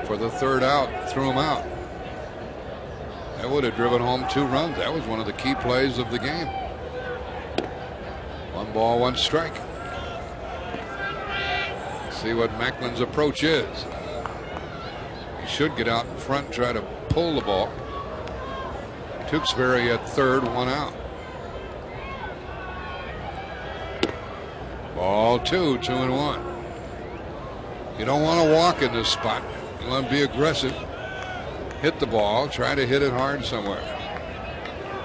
for the third out, threw him out. That would have driven home 2 runs. That was one of the key plays of the game. 1 ball, 1 strike. See what Macklin's approach is. He should get out in front and try to pull the ball. Tewksbury at third, 1 out. Ball 2, 2-1. You don't want to walk in this spot. You want to be aggressive. Hit the ball. Try to hit it hard somewhere.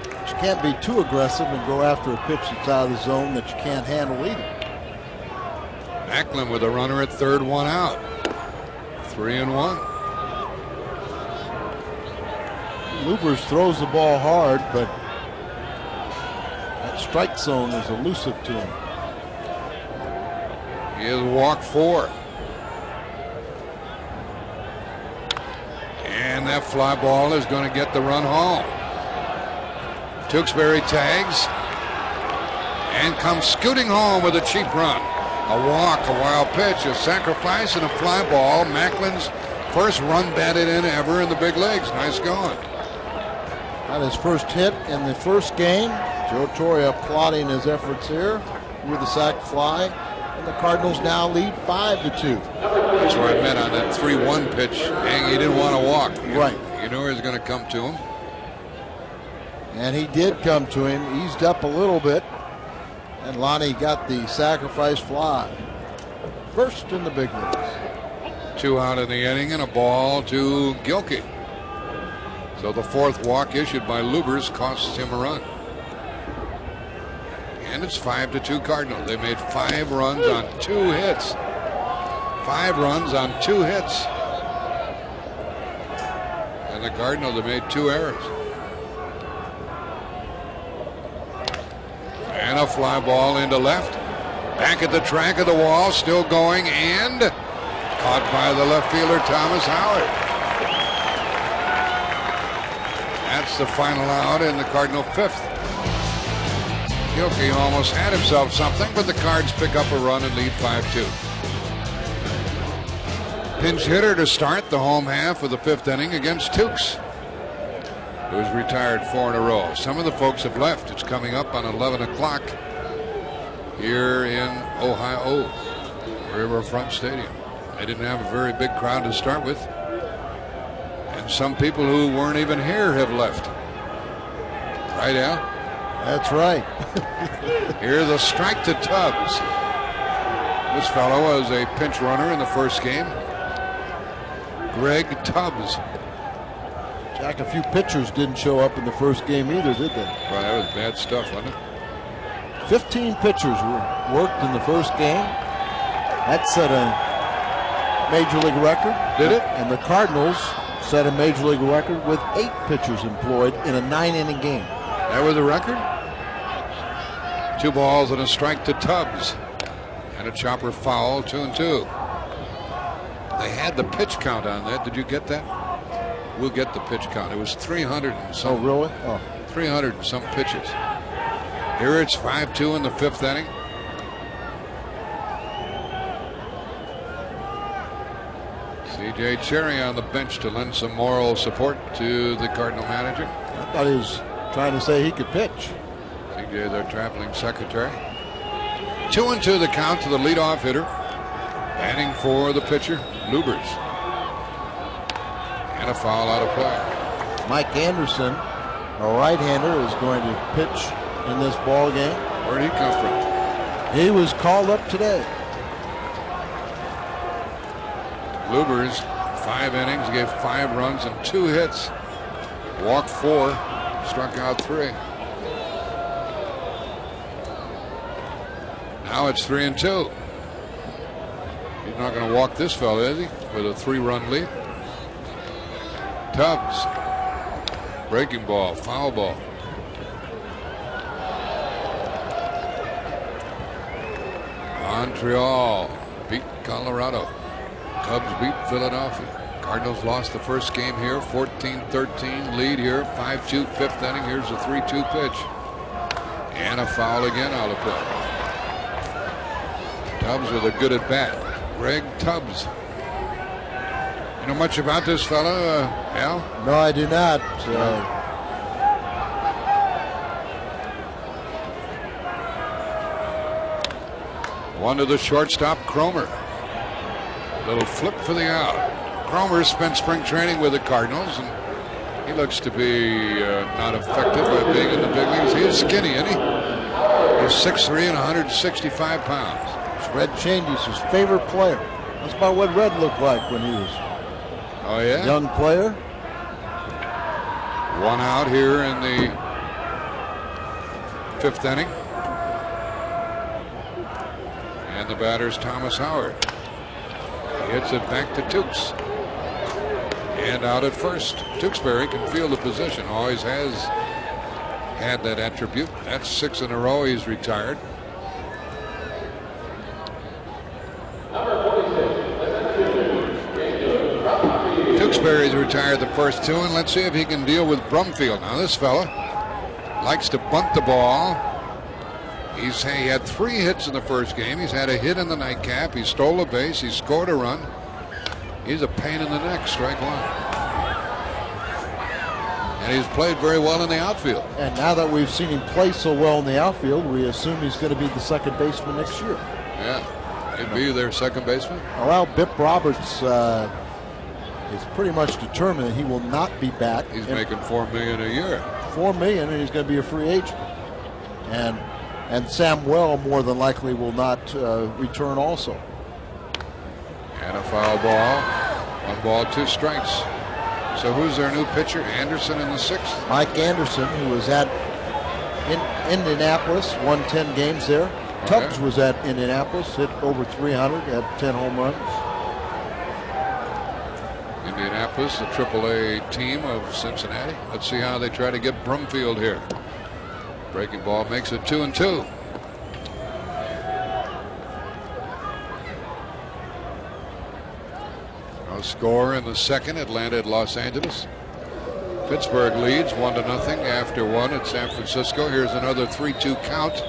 But you can't be too aggressive and go after a pitch that's out of the zone that you can't handle either. Macklin with a runner at third, 1 out. 3-1. Lubers throws the ball hard, but that strike zone is elusive to him. He is walk 4. And that fly ball is going to get the run home. Tewksbury tags and comes scooting home with a cheap run. A walk, a wild pitch, a sacrifice, and a fly ball. Macklin's first run batted in ever in the big leagues. Nice going. Got his first hit in the first game. Joe Torre applauding his efforts here with the sac fly. And the Cardinals now lead 5-2. That's what I meant on that 3-1 pitch. He didn't want to walk. Right. You knew he was going to come to him. And he did come to him, eased up a little bit. And Lonnie got the sacrifice fly. First in the big leagues. 2 out in the inning and a ball to Gilkey. So the 4th walk issued by Lubers costs him a run. And it's 5-2 Cardinals. They made 5 runs on 2 hits. 5 runs on 2 hits. And the Cardinals have made 2 errors. And a fly ball into left. Back at the track of the wall, still going, and caught by the left fielder, Thomas Howard. That's the final out in the Cardinal 5th. Gilkey almost had himself something, but the Cards pick up a run and lead 5-2. Pinch hitter to start the home half of the 5th inning against Tukes, who's retired 4 in a row. Some of the folks have left. It's coming up on 11 o'clock here in Ohio, Riverfront Stadium. They didn't have a very big crowd to start with. And some people who weren't even here have left. Right, Al? That's right. Here's a strike to Tubbs. This fellow was a pinch runner in the first game. Greg Tubbs. Jack, a few pitchers didn't show up in the first game either, did they? Well, that was bad stuff, wasn't it? 15 pitchers worked in the first game. That set a major league record. Did it? And the Cardinals set a major league record with 8 pitchers employed in a 9-inning game. That was a record? 2 balls and a strike to Tubbs. And a chopper foul, 2-2. They had the pitch count on that. Did you get that? We'll get the pitch count. It was 300 and some. Oh, really? Oh. 300 and some pitches. Here it's 5-2 in the 5th inning. C.J. Cherry on the bench to lend some moral support to the Cardinal manager. I thought he was trying to say he could pitch. C.J. their traveling secretary. 2-2 the count to the leadoff hitter. Batting for the pitcher, Lubers. And a foul out of play. Mike Anderson, a right-hander, is going to pitch in this ball game. Where'd he come from? He was called up today. Lubers, 5 innings, gave 5 runs and 2 hits. Walked 4, struck out 3. Now it's 3-2. He's not going to walk this fella, is he? With a 3-run lead. Tubbs. Breaking ball, foul ball. Montreal beat Colorado. Cubs beat Philadelphia. Cardinals lost the first game here, 14-13 lead here, 5-2 fifth inning. Here's a 3-2 pitch. And a foul again out of play. Tubbs with a good at bat. Greg Tubbs. You know much about this fella, Al? No, I do not. One to the shortstop, Cromer. Little flip for the out. Cromer spent spring training with the Cardinals, and he looks to be not affected by being in the big leagues. He is skinny, isn't he? He's 6'3" and 165 pounds. Red Chaney's his favorite player. That's about what Red looked like when he was a young player. One out here in the 5th inning. And the batter's Thomas Howard. He hits it back to Tukes. And out at first. Tewksbury can feel the position. Always has had that attribute. That's 6 in a row he's retired. Tewksbury's retired the first 2, and let's see if he can deal with Brumfield. Now this fella likes to bunt the ball. He had 3 hits in the first game. He's had a hit in the nightcap. He stole a base. He scored a run. He's a pain in the neck, strike 1. And he's played very well in the outfield. And now that we've seen him play so well in the outfield, we assume he's going to be the second baseman next year. Yeah, he'd be their second baseman. Well, Bip Roberts is pretty much determined that he will not be back. He's making $4 million a year. $4 million, and he's going to be a free agent. And Sam Well more than likely will not return also. And a foul ball. 1 ball, 2 strikes. So who's their new pitcher? Anderson in the 6th? Mike Anderson, who was at Indianapolis, won 10 games there. Okay. Tubbs was at Indianapolis, hit over 300, had 10 home runs. Indianapolis, the AAA team of Cincinnati. Let's see how they try to get Brumfield here. Breaking ball makes it 2-2. No score in the 2nd. Atlanta at Los Angeles. Pittsburgh leads 1-0 after 1 at San Francisco. Here's another 3-2 count.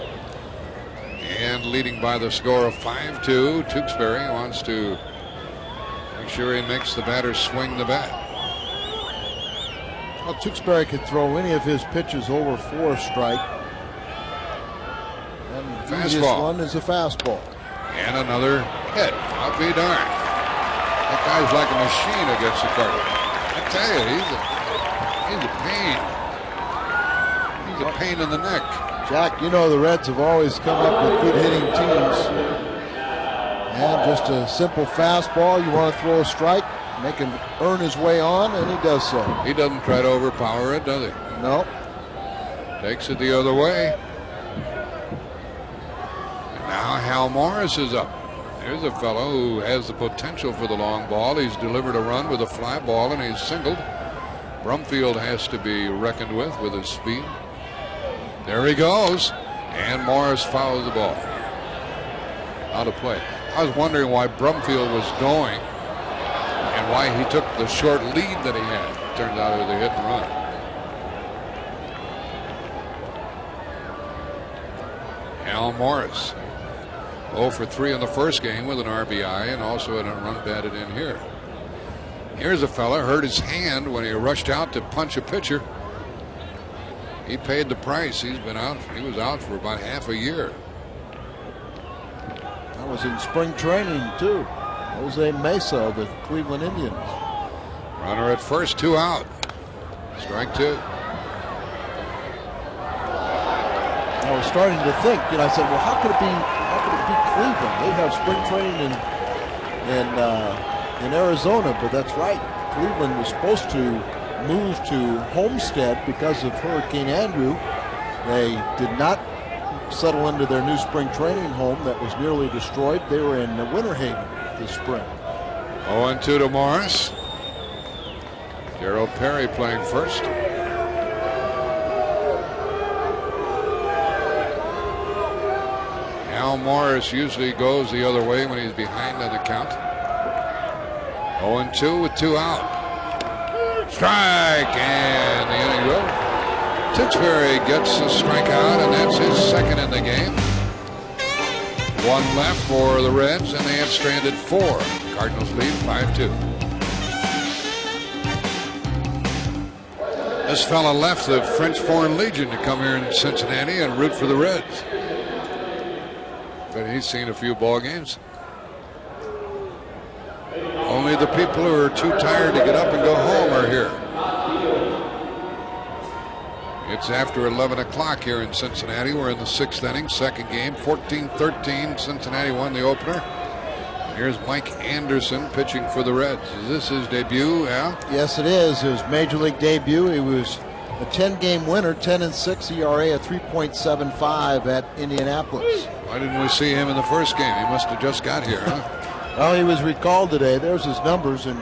And leading by the score of 5-2. Tewksbury wants to make sure he makes the batter swing the bat. Well, Tewksbury could throw any of his pitches over 4 strike. And the easiest one is a fastball. And another hit. I'll be darned. That guy's like a machine against the Cardinals. I tell you, he's a pain in the neck. Jack, you know the Reds have always come up with good hitting teams. And just a simple fastball, you want to throw a strike, make him earn his way on, and he does so. He doesn't try to overpower it, does he? No. Takes it the other way. And now Hal Morris is up. There's a fellow who has the potential for the long ball. He's delivered a run with a fly ball, and he's singled. Brumfield has to be reckoned with his speed. There he goes. And Morris fouls the ball. Out of play. I was wondering why Brumfield was going and why he took the short lead that he had. Turns out it was a hit and run. Al Morris 0 for 3 in the first game with an RBI and also a run batted in here. Here's a fella hurt his hand when he rushed out to punch a pitcher. He paid the price. He was out for about half a year. That was in spring training too. Jose Mesa of the Cleveland Indians. Runner at first, 2 out. Strike 2. I was starting to think, I said, well, how could it be Cleveland? They have spring training in Arizona, but that's right. Cleveland was supposed to move to Homestead because of Hurricane Andrew. They did not settle into their new spring training home that was nearly destroyed. They were in Winter Haven. this spring. 0-2 to Morris. Gerald Perry playing first. Al Morris usually goes the other way when he's behind on the count. 0-2 with 2 out. Strike, and the inning goes. Tewksbury gets a strikeout, and that's his second in the game. 1 left for the Reds, and they have stranded 4. Cardinals lead 5-2. This fella left the French Foreign Legion to come here in Cincinnati and root for the Reds. But he's seen a few ball games. Only the people who are too tired to get up and go home are here. It's after 11 o'clock here in Cincinnati. We're in the 6th inning, second game, 14-13. Cincinnati won the opener. Here's Mike Anderson pitching for the Reds. Is this his debut, Al? Yes, it is. His major league debut. He was a 10-game winner, 10-6 ERA, a 3.75 at Indianapolis. Why didn't we see him in the first game? He must have just got here, huh? Well, he was recalled today. There's his numbers in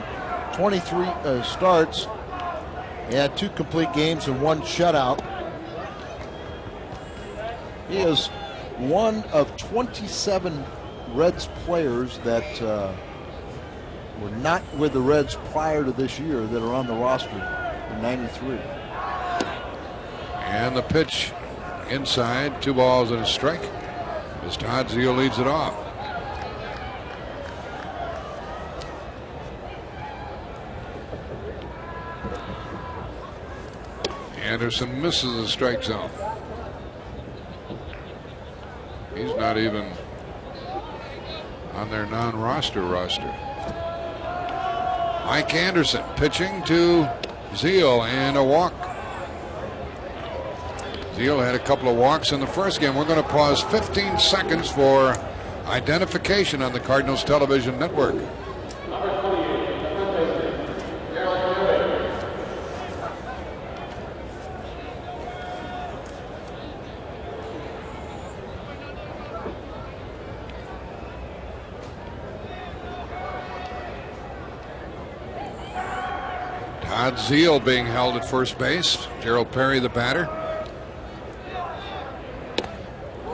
23 starts. He had 2 complete games and 1 shutout. He is one of 27 Reds players that were not with the Reds prior to this year that are on the roster in '93. And the pitch inside, 2 balls and a strike. As Todd Zeile leads it off. Anderson misses the strike zone. He's not even on their non-roster roster. Mike Anderson pitching to Zeile, and a walk. Zeile had a couple of walks in the first game. We're going to pause 15 seconds for identification on the Cardinals television network. Todd Zeile being held at first base. Gerald Perry, the batter.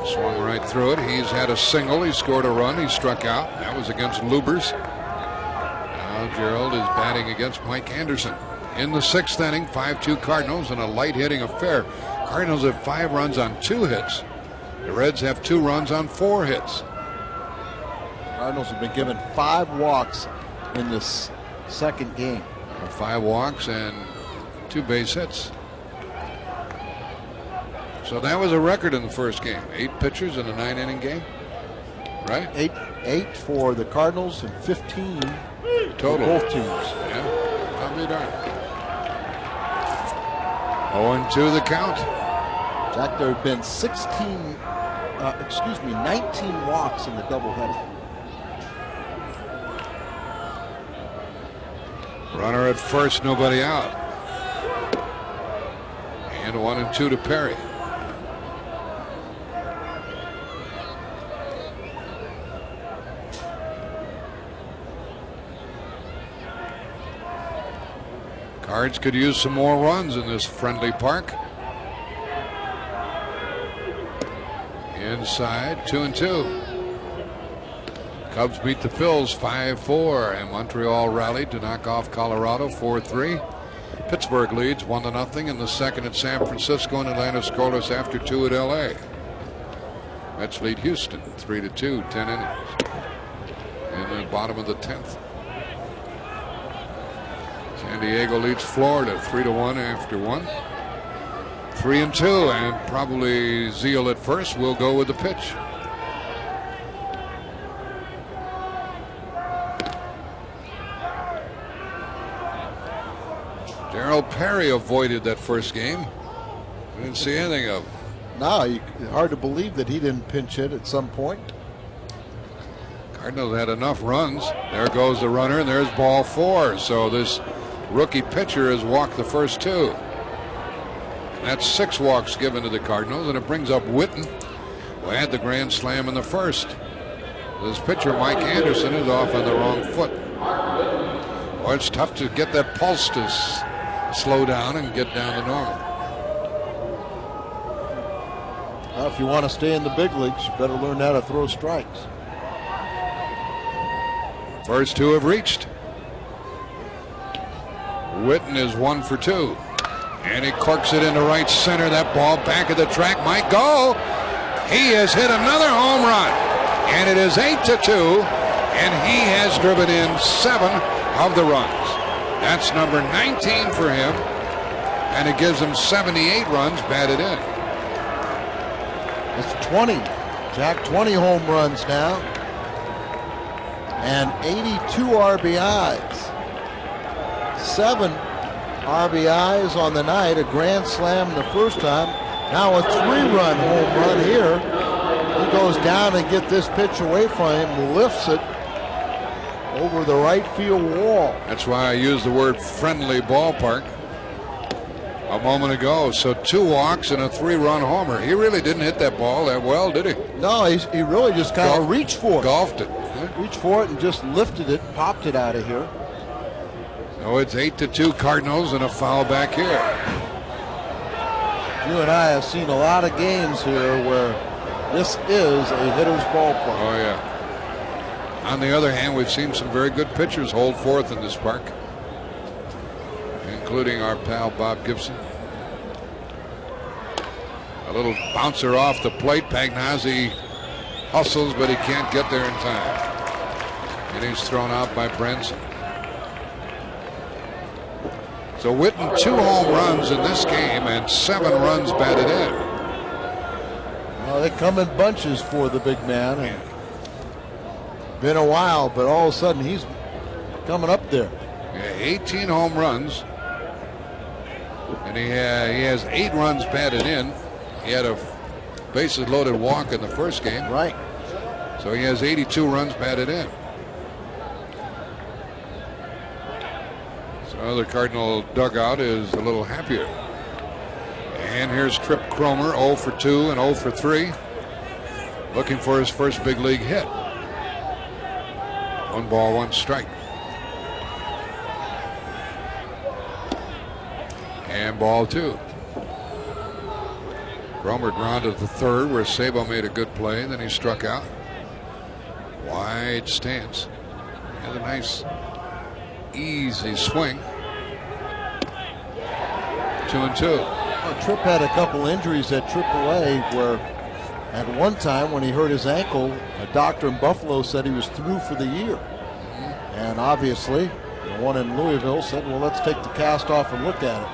Swung right through it. He's had a single. He scored a run. He struck out. That was against Lubers. Now Gerald is batting against Mike Anderson. In the 6th inning, 5-2 Cardinals in a light hitting affair. Cardinals have 5 runs on 2 hits. The Reds have 2 runs on 4 hits. Cardinals have been given 5 walks in this second game. 5 walks and 2 base hits. So that was a record in the first game. 8 pitchers in a 9-inning game, right? 8 for the Cardinals and 15 total. For both teams. Yeah, I'll be darned. 0-2 the count. Jack, there have been 19 walks in the doubleheader. Runner at first, nobody out. And 1-2 to Perry. Cards could use some more runs in this friendly park. Inside, 2-2. Cubs beat the Phils 5-4, and Montreal rallied to knock off Colorado 4-3. Pittsburgh leads 1-0 in the second at San Francisco, and Atlanta scoreless after 2 at LA. Mets lead Houston 3-2, 10 innings. In the bottom of the 10th. San Diego leads Florida 3-1 after 1. 3-2, and probably Zeile at first will go with the pitch. Gerald Perry avoided that first game. We didn't see anything of him. No, hard to believe that he didn't pinch hit at some point. Cardinals had enough runs. There goes the runner, and there's ball 4. So this rookie pitcher has walked the first 2. And that's 6 walks given to the Cardinals, and it brings up Whitten, who had the grand slam in the first. This pitcher, Mike Anderson, is off on the wrong foot. Well, it's tough to get that pulse to slow down and get down to normal. Well, if you want to stay in the big leagues, you better learn how to throw strikes. First two have reached. Whitten is 1 for 2. And he corks it into right center. That ball back of the track might go. He has hit another home run. And it is 8-2. And he has driven in 7 of the runs. That's number 19 for him. And it gives him 78 runs batted in. It's 20. Jack, 20 home runs now. And 82 RBIs. 7 RBIs on the night. A grand slam the first time. Now a 3-run home run here. He goes down and get this pitch away from him, lifts it over the right field wall. That's why I used the word friendly ballpark a moment ago. So 2 walks and a 3-run homer. He really didn't hit that ball that well, did he? No, he really just kind of reached for it. Golfed it. Reached for it and just lifted it, popped it out of here. So it's 8-2 Cardinals and a foul back here. You and I have seen a lot of games here where this is a hitter's ballpark. Oh, yeah. On the other hand, we've seen some very good pitchers hold forth in this park, including our pal Bob Gibson. A little bouncer off the plate. Pagnazzi hustles, but he can't get there in time. And he's thrown out by Branson. So Whitten 2 home runs in this game and 7 runs batted in. Well, they come in bunches for the big man. And been a while, but all of a sudden he's coming up there. Yeah, 18 home runs. And he has 8 runs batted in. He had a bases loaded walk in the first game. Right. So he has 82 runs batted in. So the Cardinal dugout is a little happier. And here's Trip Cromer, 0 for 2 and 0 for 3. Looking for his first big league hit. 1 ball, 1 strike. And ball 2. Cromer grounded to the third where Sabo made a good play. Then he struck out. Wide stance. Had a nice easy swing. 2-2. Well, Tripp had a couple injuries at AAA where at one time when he hurt his ankle, a doctor in Buffalo said he was through for the year. And obviously, the one in Louisville said, well, let's take the cast off and look at it.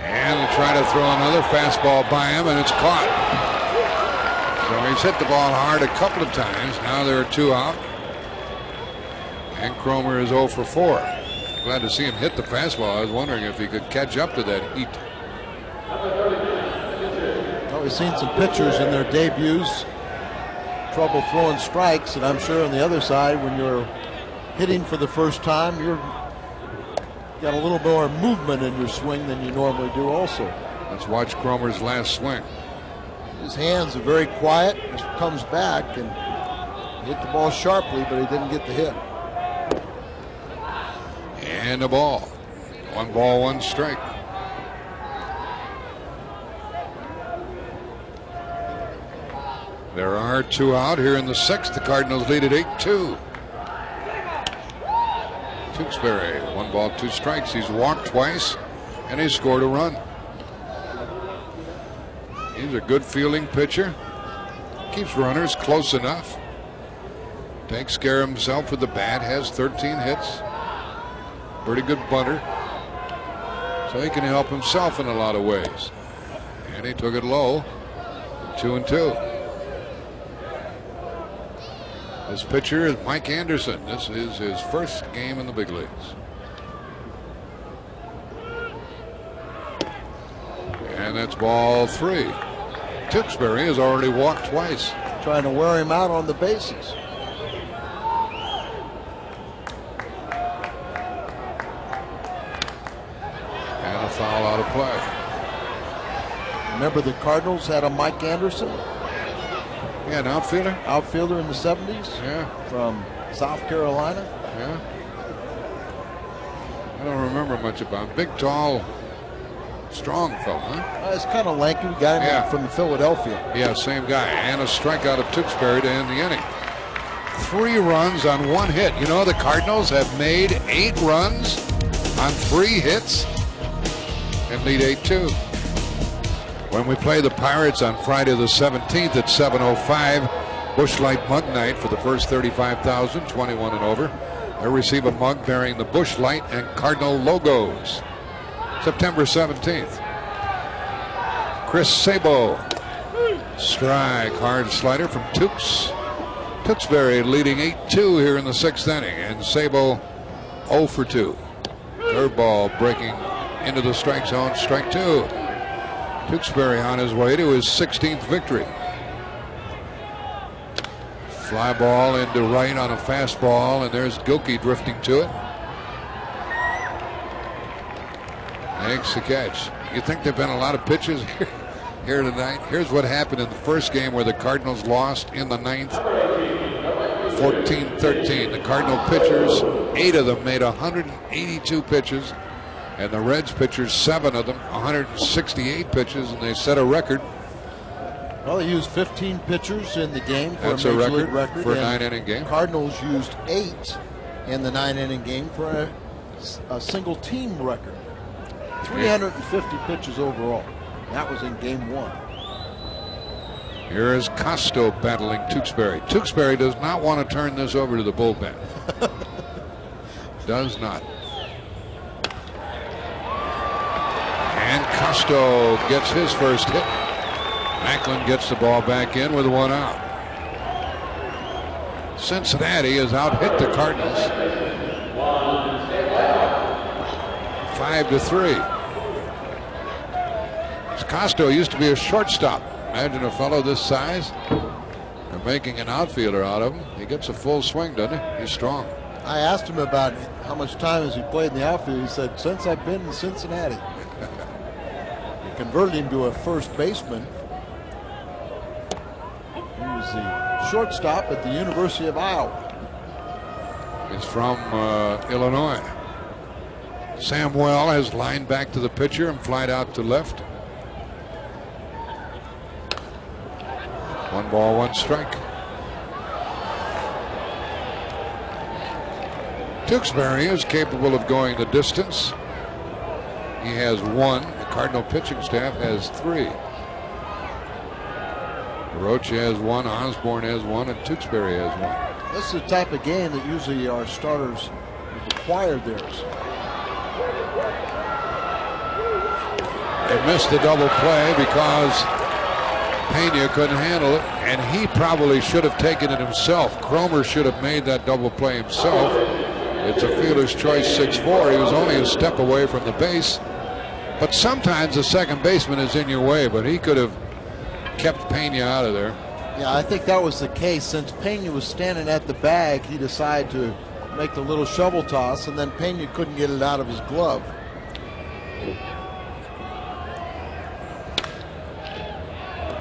And they try to throw another fastball by him, and it's caught. So he's hit the ball hard a couple of times. Now there are 2 out. And Cromer is 0 for 4. Glad to see him hit the fastball. I was wondering if he could catch up to that heat. Well, we've seen some pitchers in their debuts trouble throwing strikes, and I'm sure on the other side, when you're hitting for the first time, you're got a little more movement in your swing than you normally do also. Let's watch Cromer's last swing. His hands are very quiet. He comes back and hit the ball sharply, but he didn't get the hit. And a ball. 1 ball, 1 strike. There are 2 out here in the 6th. The Cardinals lead at 8-2. Tewksbury, 1 ball, 2 strikes. He's walked twice and he scored a run. He's a good fielding pitcher. Keeps runners close enough. Takes care of himself with the bat. Has 13 hits. Pretty good bunter. So he can help himself in a lot of ways. And he took it low. 2-2. This pitcher is Mike Anderson. This is his first game in the big leagues. And that's ball 3. Tewksbury has already walked twice. Trying to wear him out on the bases. And a foul out of play. Remember the Cardinals had a Mike Anderson? Yeah, an outfielder. Outfielder in the 70s. Yeah. From South Carolina. Yeah. I don't remember much about him. Big, tall, strong fella, huh? It's kind of lanky. We got him from Philadelphia. Yeah, same guy. And a strikeout of Tewksbury to end the inning. 3 runs on 1 hit. You know, the Cardinals have made 8 runs on 3 hits and lead 8-2. When we play the Pirates on Friday the 17th at 7:05, Busch Light Mug Night for the first 35,000, 21 and over. They'll receive a mug bearing the Busch Light and Cardinal logos. September 17th. Chris Sabo. Strike, hard slider from Tewksbury leading 8-2 here in the 6th inning, and Sabo 0 for 2. Curveball breaking into the strike zone, strike 2. Tewksbury on his way to his 16th victory. Fly ball into right on a fastball, and there's Gilkey drifting to it. Makes the catch. You think there have been a lot of pitches here tonight? Here's what happened in the first game where the Cardinals lost in the 9th, 14-13. The Cardinal pitchers, 8 of them made 182 pitches, and the Reds pitchers, 7 of them, 168 pitches, and they set a record. Well, they used 15 pitchers in the game for That's a Major League record for a 9-inning game. Cardinals used 8 in the 9-inning game for a single team record. 350 pitches overall. That was in game 1. Here is Costo battling Tewksbury. Tewksbury does not want to turn this over to the bullpen. Does not. And Costo gets his first hit. Macklin gets the ball back in with 1 out. Cincinnati has out-hit the Cardinals 5-3. Costo used to be a shortstop. Imagine a fellow this size. They're making an outfielder out of him. He gets a full swing, doesn't he? He's strong. I asked him about how much time has he played in the outfield. He said, since I've been in Cincinnati. They converted him to a first baseman. He was the shortstop at the University of Iowa. He's from Illinois. Samuel has lined back to the pitcher and flied out to left. 1 ball, 1 strike. Tewksbury is capable of going the distance. He has 1. The Cardinal pitching staff has 3. Rocha has 1, Osborne has 1, and Tewksbury has 1. This is the type of game that usually our starters require theirs. They missed the double play because Pena couldn't handle it, and he probably should have taken it himself. Cromer should have made that double play himself. It's a fielder's choice 6-4. He was only a step away from the base, but sometimes the second baseman is in your way, but he could have kept Pena out of there. Yeah, I think that was the case. Since Pena was standing at the bag, he decided to make the little shovel toss, and then Pena couldn't get it out of his glove.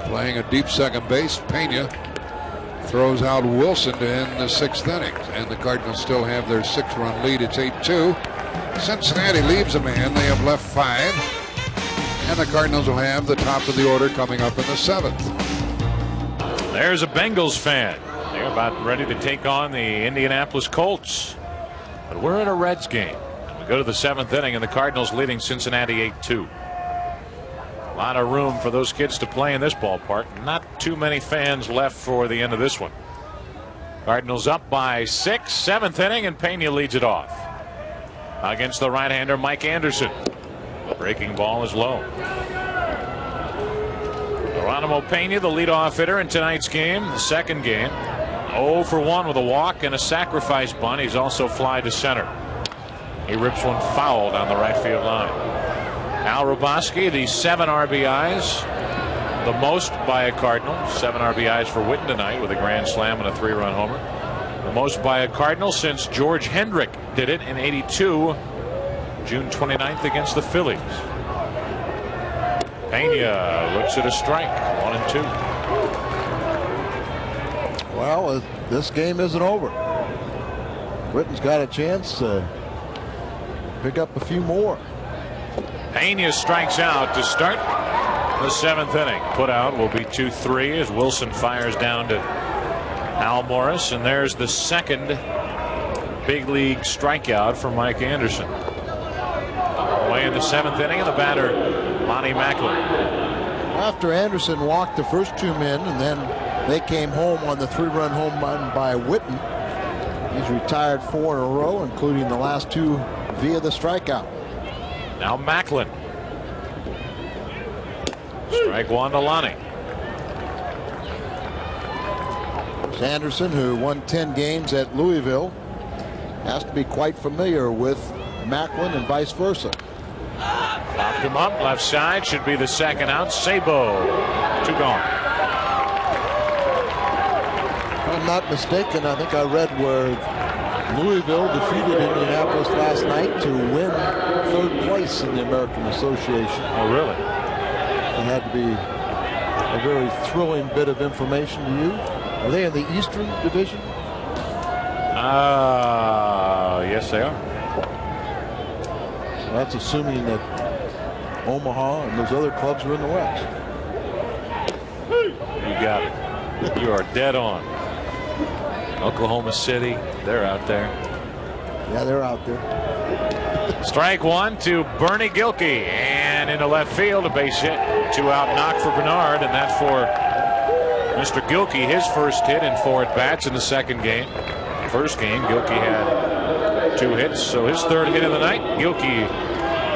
Playing a deep second base, Pena throws out Wilson to end the 6th inning, and the Cardinals still have their 6-run lead. It's 8-2. Cincinnati leaves a man. They have left 5, and the Cardinals will have the top of the order coming up in the 7th. There's a Bengals fan. They're about ready to take on the Indianapolis Colts, but we're in a Reds game. We go to the 7th inning, and the Cardinals leading Cincinnati 8-2. A lot of room for those kids to play in this ballpark. Not too many fans left for the end of this one. Cardinals up by 6, 7th inning, and Pena leads it off against the right-hander Mike Anderson. The breaking ball is low. Geronimo Pena, the leadoff hitter in tonight's game, the second game. 0 for 1 with a walk and a sacrifice bunt. He's also fly to center. He rips one foul down the right field line. Al Roboski, the 7 RBIs, the most by a Cardinal. 7 RBIs for Whitten tonight with a grand slam and a 3-run homer. The most by a Cardinal since George Hendrick did it in '82, June 29th against the Phillies. Pena looks at a strike, 1-2. Well, this game isn't over. Whiten's got a chance to pick up a few more. Pena strikes out to start the 7th inning. Put out will be 2-3 as Wilson fires down to Al Morris, and there's the second big league strikeout for Mike Anderson. Away in the 7th inning, and the batter Monty Macklin. After Anderson walked the first 2 men, and then they came home on the 3-run home run by Whitten. He's retired 4 in a row, including the last 2 via the strikeout. Now Macklin. Strike 1 to Lonnie. Anderson, who won 10 games at Louisville, has to be quite familiar with Macklin and vice versa. Popped him up left side, should be the second out. Sabo, 2 gone. If I'm not mistaken, I think I read where Louisville defeated Indianapolis last night to win 3rd place in the American Association. Oh, really? It had to be a very thrilling bit of information to you. Are they in the Eastern Division? Yes, they are. So that's assuming that Omaha and those other clubs are in the West. You got it. You are dead on. Oklahoma City, they're out there. Yeah, they're out there. Strike 1 to Bernie Gilkey, and into left field, a base hit. 2 out knock for Bernard, and that's for Mr. Gilkey, his first hit in 4 at-bats in the second game. First game, Gilkey had 2 hits, so his 3rd hit of the night. Gilkey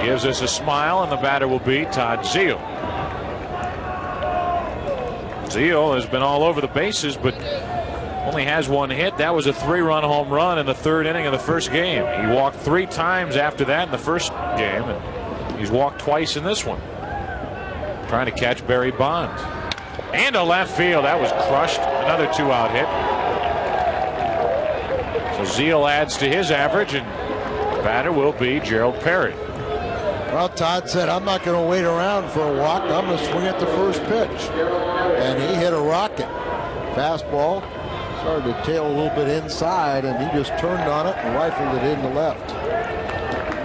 gives us a smile, and the batter will be Todd Zeile. Zeile has been all over the bases, but only has 1 hit. That was a 3-run home run in the 3rd inning of the first game. He walked 3 times after that in the first game, and he's walked twice in this one. Trying to catch Barry Bonds. And to left field. That was crushed. Another 2-out hit. So Zeile adds to his average, and the batter will be Gerald Perry. Well, Todd said, I'm not going to wait around for a walk. I'm going to swing at the first pitch. And he hit a rocket. Fastball. Started to tail a little bit inside, and he just turned on it and rifled it in the left.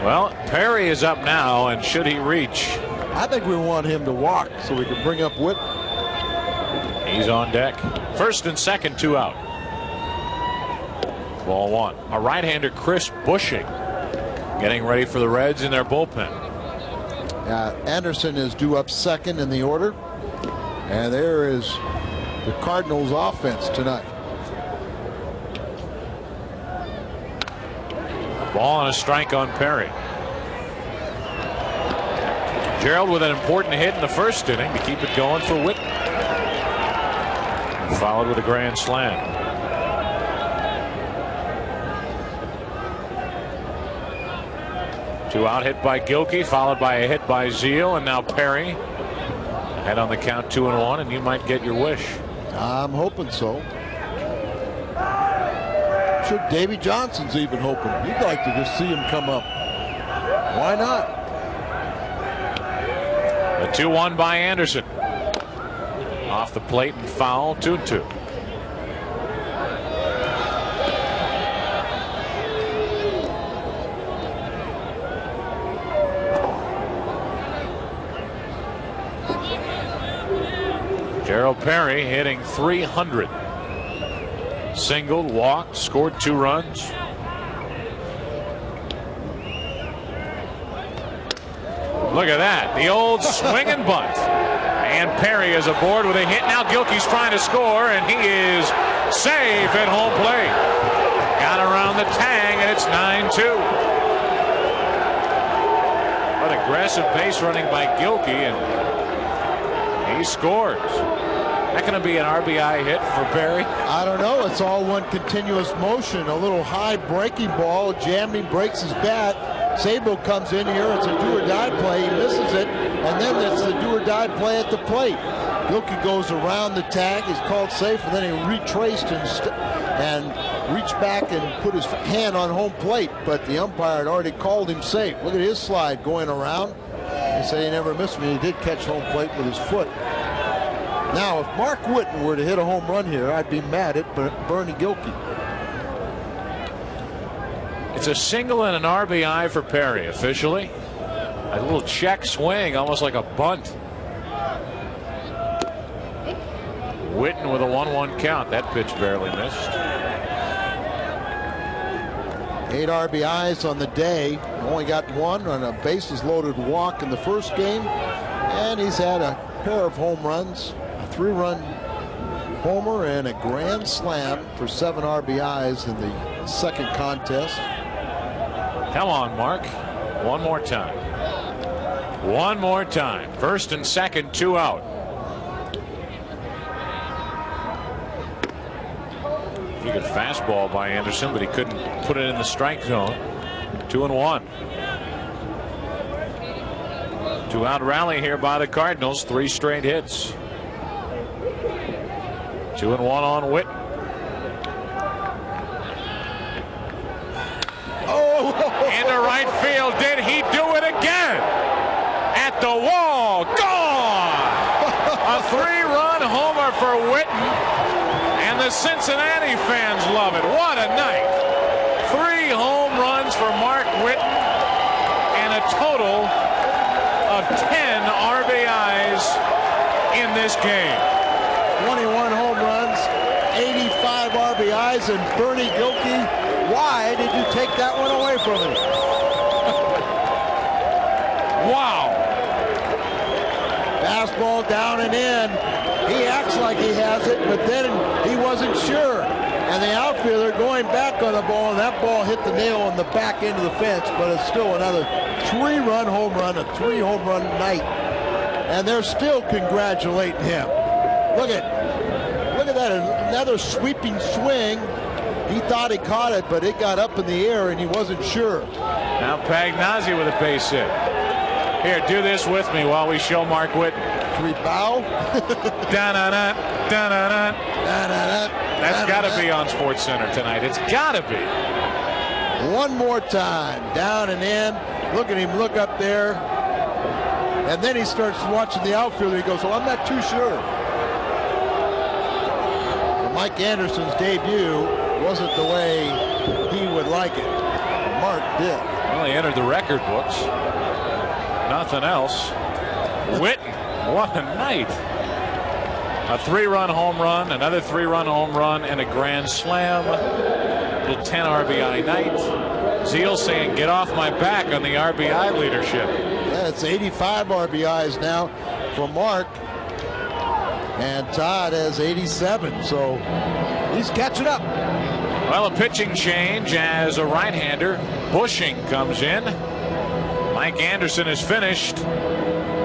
Well, Perry is up now, and should he reach? I think we want him to walk so we can bring up Whitten. He's on deck. First and second, 2 out. Ball 1. A right-hander, Chris Bushing, getting ready for the Reds in their bullpen. Anderson is due up second in the order, and there is the Cardinals offense tonight. Ball and a strike on Perry. Gerald with an important hit in the first inning to keep it going for Whitten. Followed with a grand slam. Two out hit by Gilkey, followed by a hit by Zeile, and now Perry. Head on the count 2-1, and you might get your wish. I'm hoping so. I'm sure Davy Johnson's even hoping. He'd like to just see him come up. Why not? The 2-1 by Anderson. Off the plate and foul, 2-2. Gerald Perry hitting .300. Singled, walked, scored 2 runs. Look at that. The old swing and bunt. And Perry is aboard with a hit. Now Gilkey's trying to score, and he is safe at home plate. Got around the tag, and it's 9-2. What aggressive base running by Gilkey, and he scores. That going to be an RBI hit for Perry? I don't know. It's all one continuous motion. A little high breaking ball. Jamming breaks his bat. Sabo comes in here. It's a do-or-die play. He misses it. And then it's the do-or-die play at the plate. Gilkey goes around the tag. He's called safe. And then he retraced and reached back and put his hand on home plate. But the umpire had already called him safe. Look at his slide going around. He said he never missed me. He did catch home plate with his foot. Now, if Mark Whiten were to hit a home run here, I'd be mad at Bernie Gilkey. It's a single and an RBI for Perry officially. A little check swing, almost like a bunt. Whiten with a 1-1 count. That pitch barely missed. 8 RBIs on the day. Only got 1 on a bases loaded walk in the first game. And he's had a pair of home runs, a 3-run homer and a grand slam for 7 RBIs in the second contest. Come on, Mark. One more time. One more time. First and second, 2 out. He could fastball by Anderson, but he couldn't put it in the strike zone. 2-1. 2-out rally here by the Cardinals. 3 straight hits. 2-1 on Whitten. Oh! Into right field. Did he do it again? At the wall. Gone! A 3-run homer for Whitten. And the Cincinnati fans love it. What a night. 3 home runs for Mark Whitten and a total of 10 RBIs in this game. 21 home runs, 85 RBIs, and Bernie Gilkey, why did you take that one away from him? Wow. Fastball down and in. He acts like he has it, but then he wasn't sure. And the outfielder going back on the ball, and that ball hit the nail on the back end of the fence, but it's still another 3-run home run, a 3-home run night. And they're still congratulating him. Look at that, another sweeping swing. He thought he caught it, but it got up in the air and he wasn't sure. Now Pagnazzi with a base hit. Here, do this with me while we show Mark Whitten. Should we bow? Da-na-na, da-na-na. That's got to be on SportsCenter tonight. It's got to be. One more time, down and in. Look at him look up there. And then he starts watching the outfielder. He goes, well, I'm not too sure. Mike Anderson's debut wasn't the way he would like it. Mark did. Well, he entered the record books. Nothing else. Whitten, what a night. A 3-run home run, another 3-run home run, and a grand slam. A little 10 RBI night. Zeal saying, get off my back on the RBI leadership. Yeah, it's 85 RBIs now for Mark. And Todd has 87, so he's catching up. Well, a pitching change as a right-hander. Bushing comes in. Mike Anderson is finished.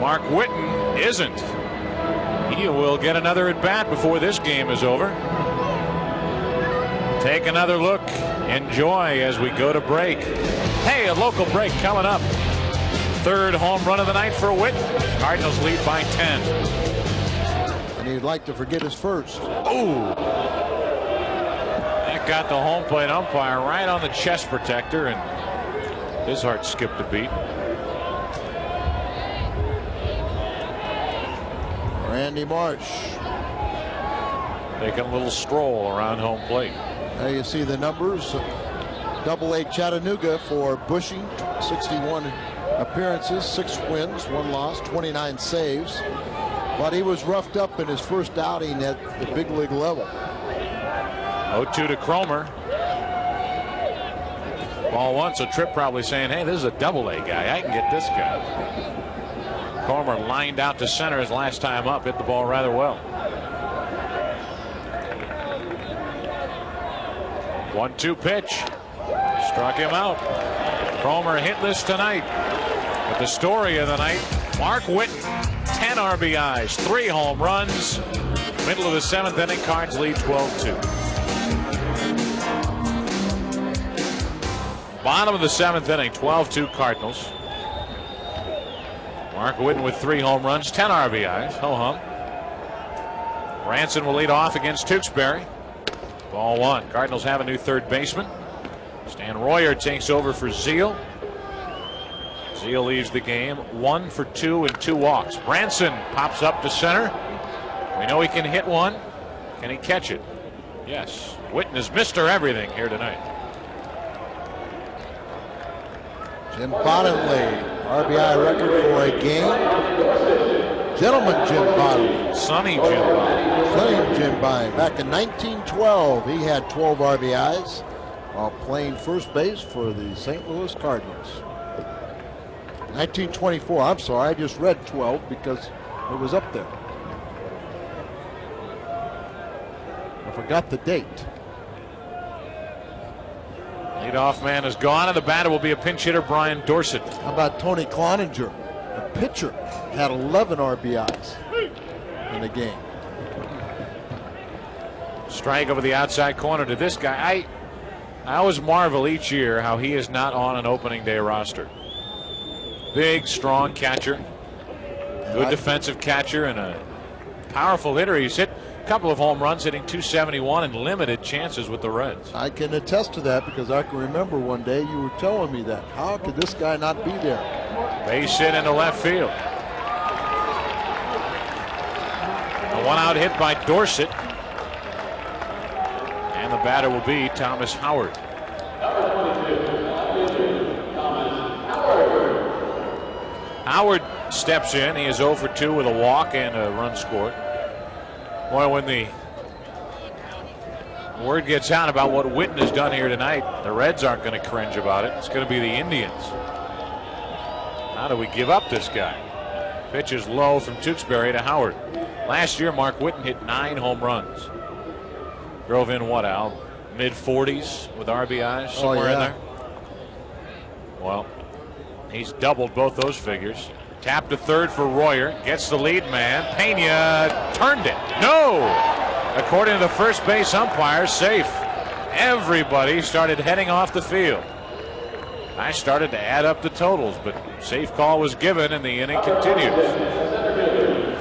Mark Whitten isn't. He will get another at bat before this game is over. Take another look. Enjoy as we go to break. Hey, a local break coming up. 3rd home run of the night for Whitten. Cardinals lead by 10. And he'd like to forget his first. Oh! That got the home plate umpire right on the chest protector, and his heart skipped a beat. Randy Marsh taking a little stroll around home plate. There you see the numbers. Double-A Chattanooga for Bushing, 61 appearances, 6 wins, 1 loss, 29 saves. But he was roughed up in his first outing at the big league level. 0-2 to Cromer. Ball 1, so Tripp probably saying, hey, this is a Double-A guy. I can get this guy. Cromer lined out to center his last time up, hit the ball rather well. 1-2 pitch. Struck him out. Cromer hitless tonight. But the story of the night, Mark Whitten, 10 RBIs, 3 home runs. Middle of the 7th inning, Cards lead 12-2. Bottom of the 7th inning, 12-2 Cardinals. Mark Whitten with 3 home runs, 10 RBIs. Ho-hum. Ranson will lead off against Tewksbury. Ball 1. Cardinals have a new third baseman. Stan Royer takes over for Zeal. Zeal leaves the game 1 for 2 and 2 walks. Branson pops up to center. We know he can hit one. Can he catch it? Yes. Whiten is Mr. Everything here tonight. Jim Bottomley, RBI record for a game. Gentleman Jim Bottomley. Sonny Jim Bottomley. Sonny Jim Bottomley. Back in 1912, he had 12 RBIs while playing first base for the St. Louis Cardinals. 1924, I'm sorry, I just read 12 because it was up there. I forgot the date. Leadoff man is gone, and the batter will be a pinch hitter, Brian Dorsett. How about Tony Cloninger? The pitcher had 11 RBIs in the game. Strike over the outside corner to this guy. I always marvel each year how he is not on an opening day roster. Big, strong catcher, good defensive catcher, and a powerful hitter. He's hit a couple of home runs, hitting .271 in limited chances with the Reds. I can attest to that because I can remember one day you were telling me that. How could this guy not be there? Base hit into left field. A one-out hit by Dorsett. And the batter will be Thomas Howard. Howard steps in. He is 0 for 2 with a walk and a run scored. Boy, when the word gets out about what Whiten has done here tonight, the Reds aren't going to cringe about it. It's going to be the Indians. How do we give up this guy? Pitch is low from Tewksbury to Howard. Last year, Mark Whiten hit 9 home runs. Drove in what, Al? Mid-40s with RBIs, somewhere in there? Well, he's doubled both those figures. Tap to third for Royer. Gets the lead man. Pena turned it. No! According to the first base umpire, safe. Everybody started heading off the field. I started to add up the totals, but safe call was given and the inning continues.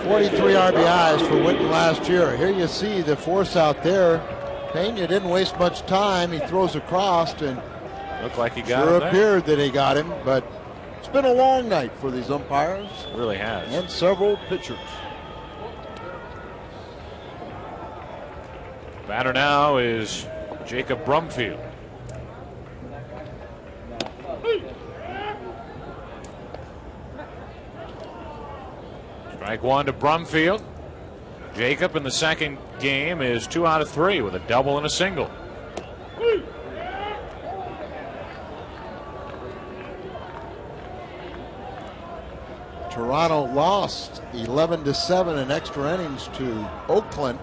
43 RBIs for Whiten last year. Here you see the force out there. Pena didn't waste much time. He throws across and looked like he got him. Sure appeared that he got him, but it's been a long night for these umpires. It really has. And several pitchers. Batter now is Jacob Brumfield. Strike one to Brumfield. Jacob in the second game is 2 out of 3 with a double and a single. Toronto lost 11-7 in extra innings to Oakland,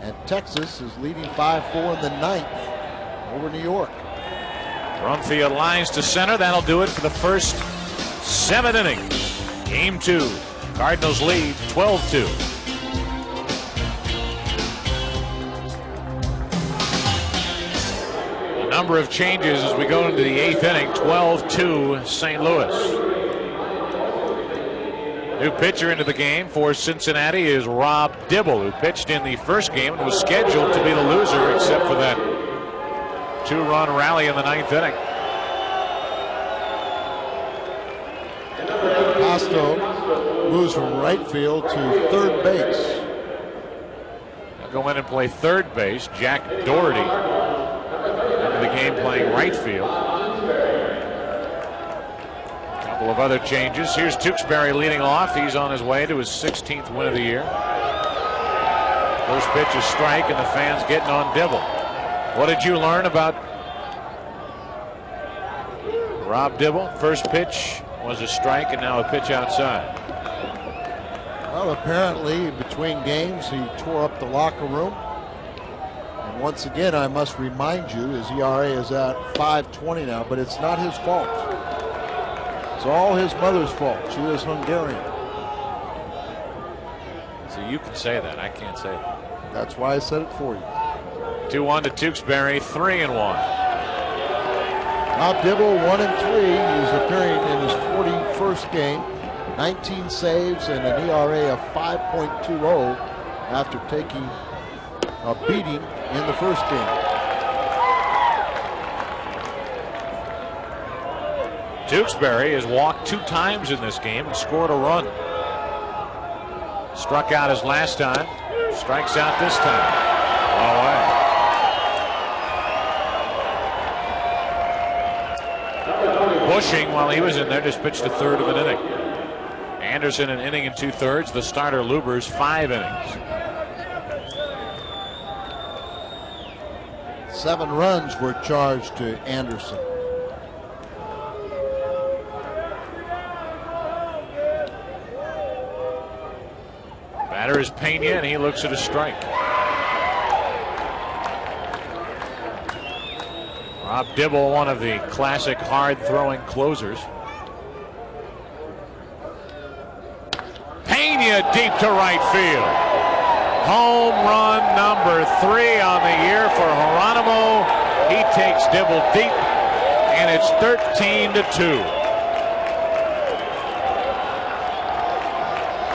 and Texas is leading 5-4 in the ninth over New York. Brumfield lines to center. That'll do it for the first 7 innings. Game 2. Cardinals lead 12-2. A number of changes as we go into the 8th inning. 12-2 St. Louis. New pitcher into the game for Cincinnati is Rob Dibble, who pitched in the first game and was scheduled to be the loser except for that 2-run rally in the 9th inning. Costo moves from right field to third base. I'll go in and play third base. Jack Doherty into the game playing right field. Couple of other changes. Here's Tewksbury leading off. He's on his way to his 16th win of the year. First pitch is strike, and the fans getting on Dibble. What did you learn about Rob Dibble? First pitch was a strike, and now a pitch outside. Well, apparently between games he tore up the locker room. And once again, I must remind you, his ERA is at 5.20 now, but it's not his fault. It's all his mother's fault. She is Hungarian. So you can say that. I can't say that. That's why I said it for you. 2-1 to Tewksbury, 3-1. Rob Dibble, 1-3. He's appearing in his 41st game. 19 saves and an ERA of 5.20 after taking a beating in the first game. Tewksbury has walked 2 times in this game and scored a run. Struck out his last time. Strikes out this time. Ball away. Bushing, while he was in there, just pitched a third of an inning. Anderson an inning and 2/3. The starter Lubers 5 innings. 7 runs were charged to Anderson. Batter is Pena, and he looks at a strike. Rob Dibble, one of the classic hard-throwing closers. Pena deep to right field. Home run number 3 on the year for Geronimo. He takes Dibble deep, and it's 13-2.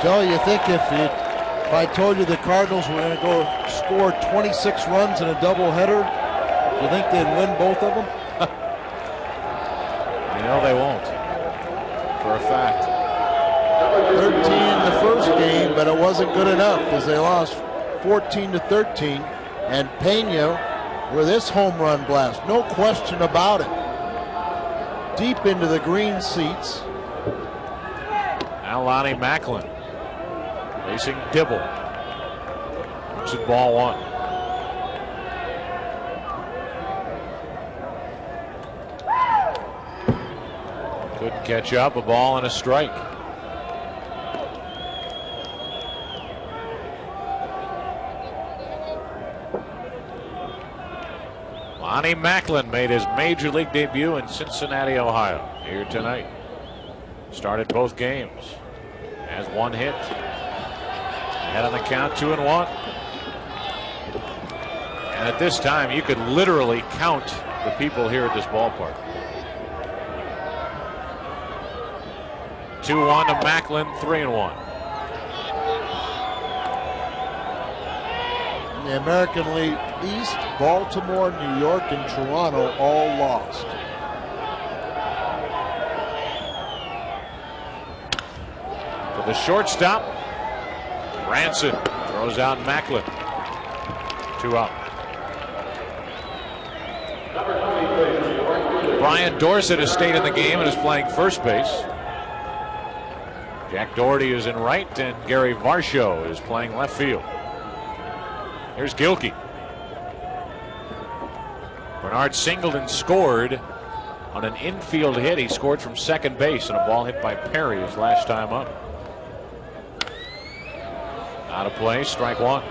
Joe, you think if I told you the Cardinals were going to go score 26 runs in a doubleheader, you think they'd win both of them? You know they won't, for a fact. 13 in the first game, but it wasn't good enough as they lost 14-13. And Pena with this home run blast, no question about it. Deep into the green seats. Now Lonnie Macklin facing Dibble. Looks at ball 1. Couldn't catch up, a ball and a strike. Lonnie Macklin made his major league debut in Cincinnati, Ohio, here tonight. Started both games. Has 1 hit. Ahead on the count, 2-1. And at this time, you could literally count the people here at this ballpark. 2-1 to Macklin, 3-1. In the American League East, Baltimore, New York, and Toronto all lost. For the shortstop, Ranson throws out Macklin. 2 out. Brian Dorsett has stayed in the game and is playing first base. Jack Doherty is in right, and Gary Varsho is playing left field. Here's Gilkey. Bernard Singleton scored on an infield hit. He scored from second base on a ball hit by Perry his last time up. Out of play, strike 1.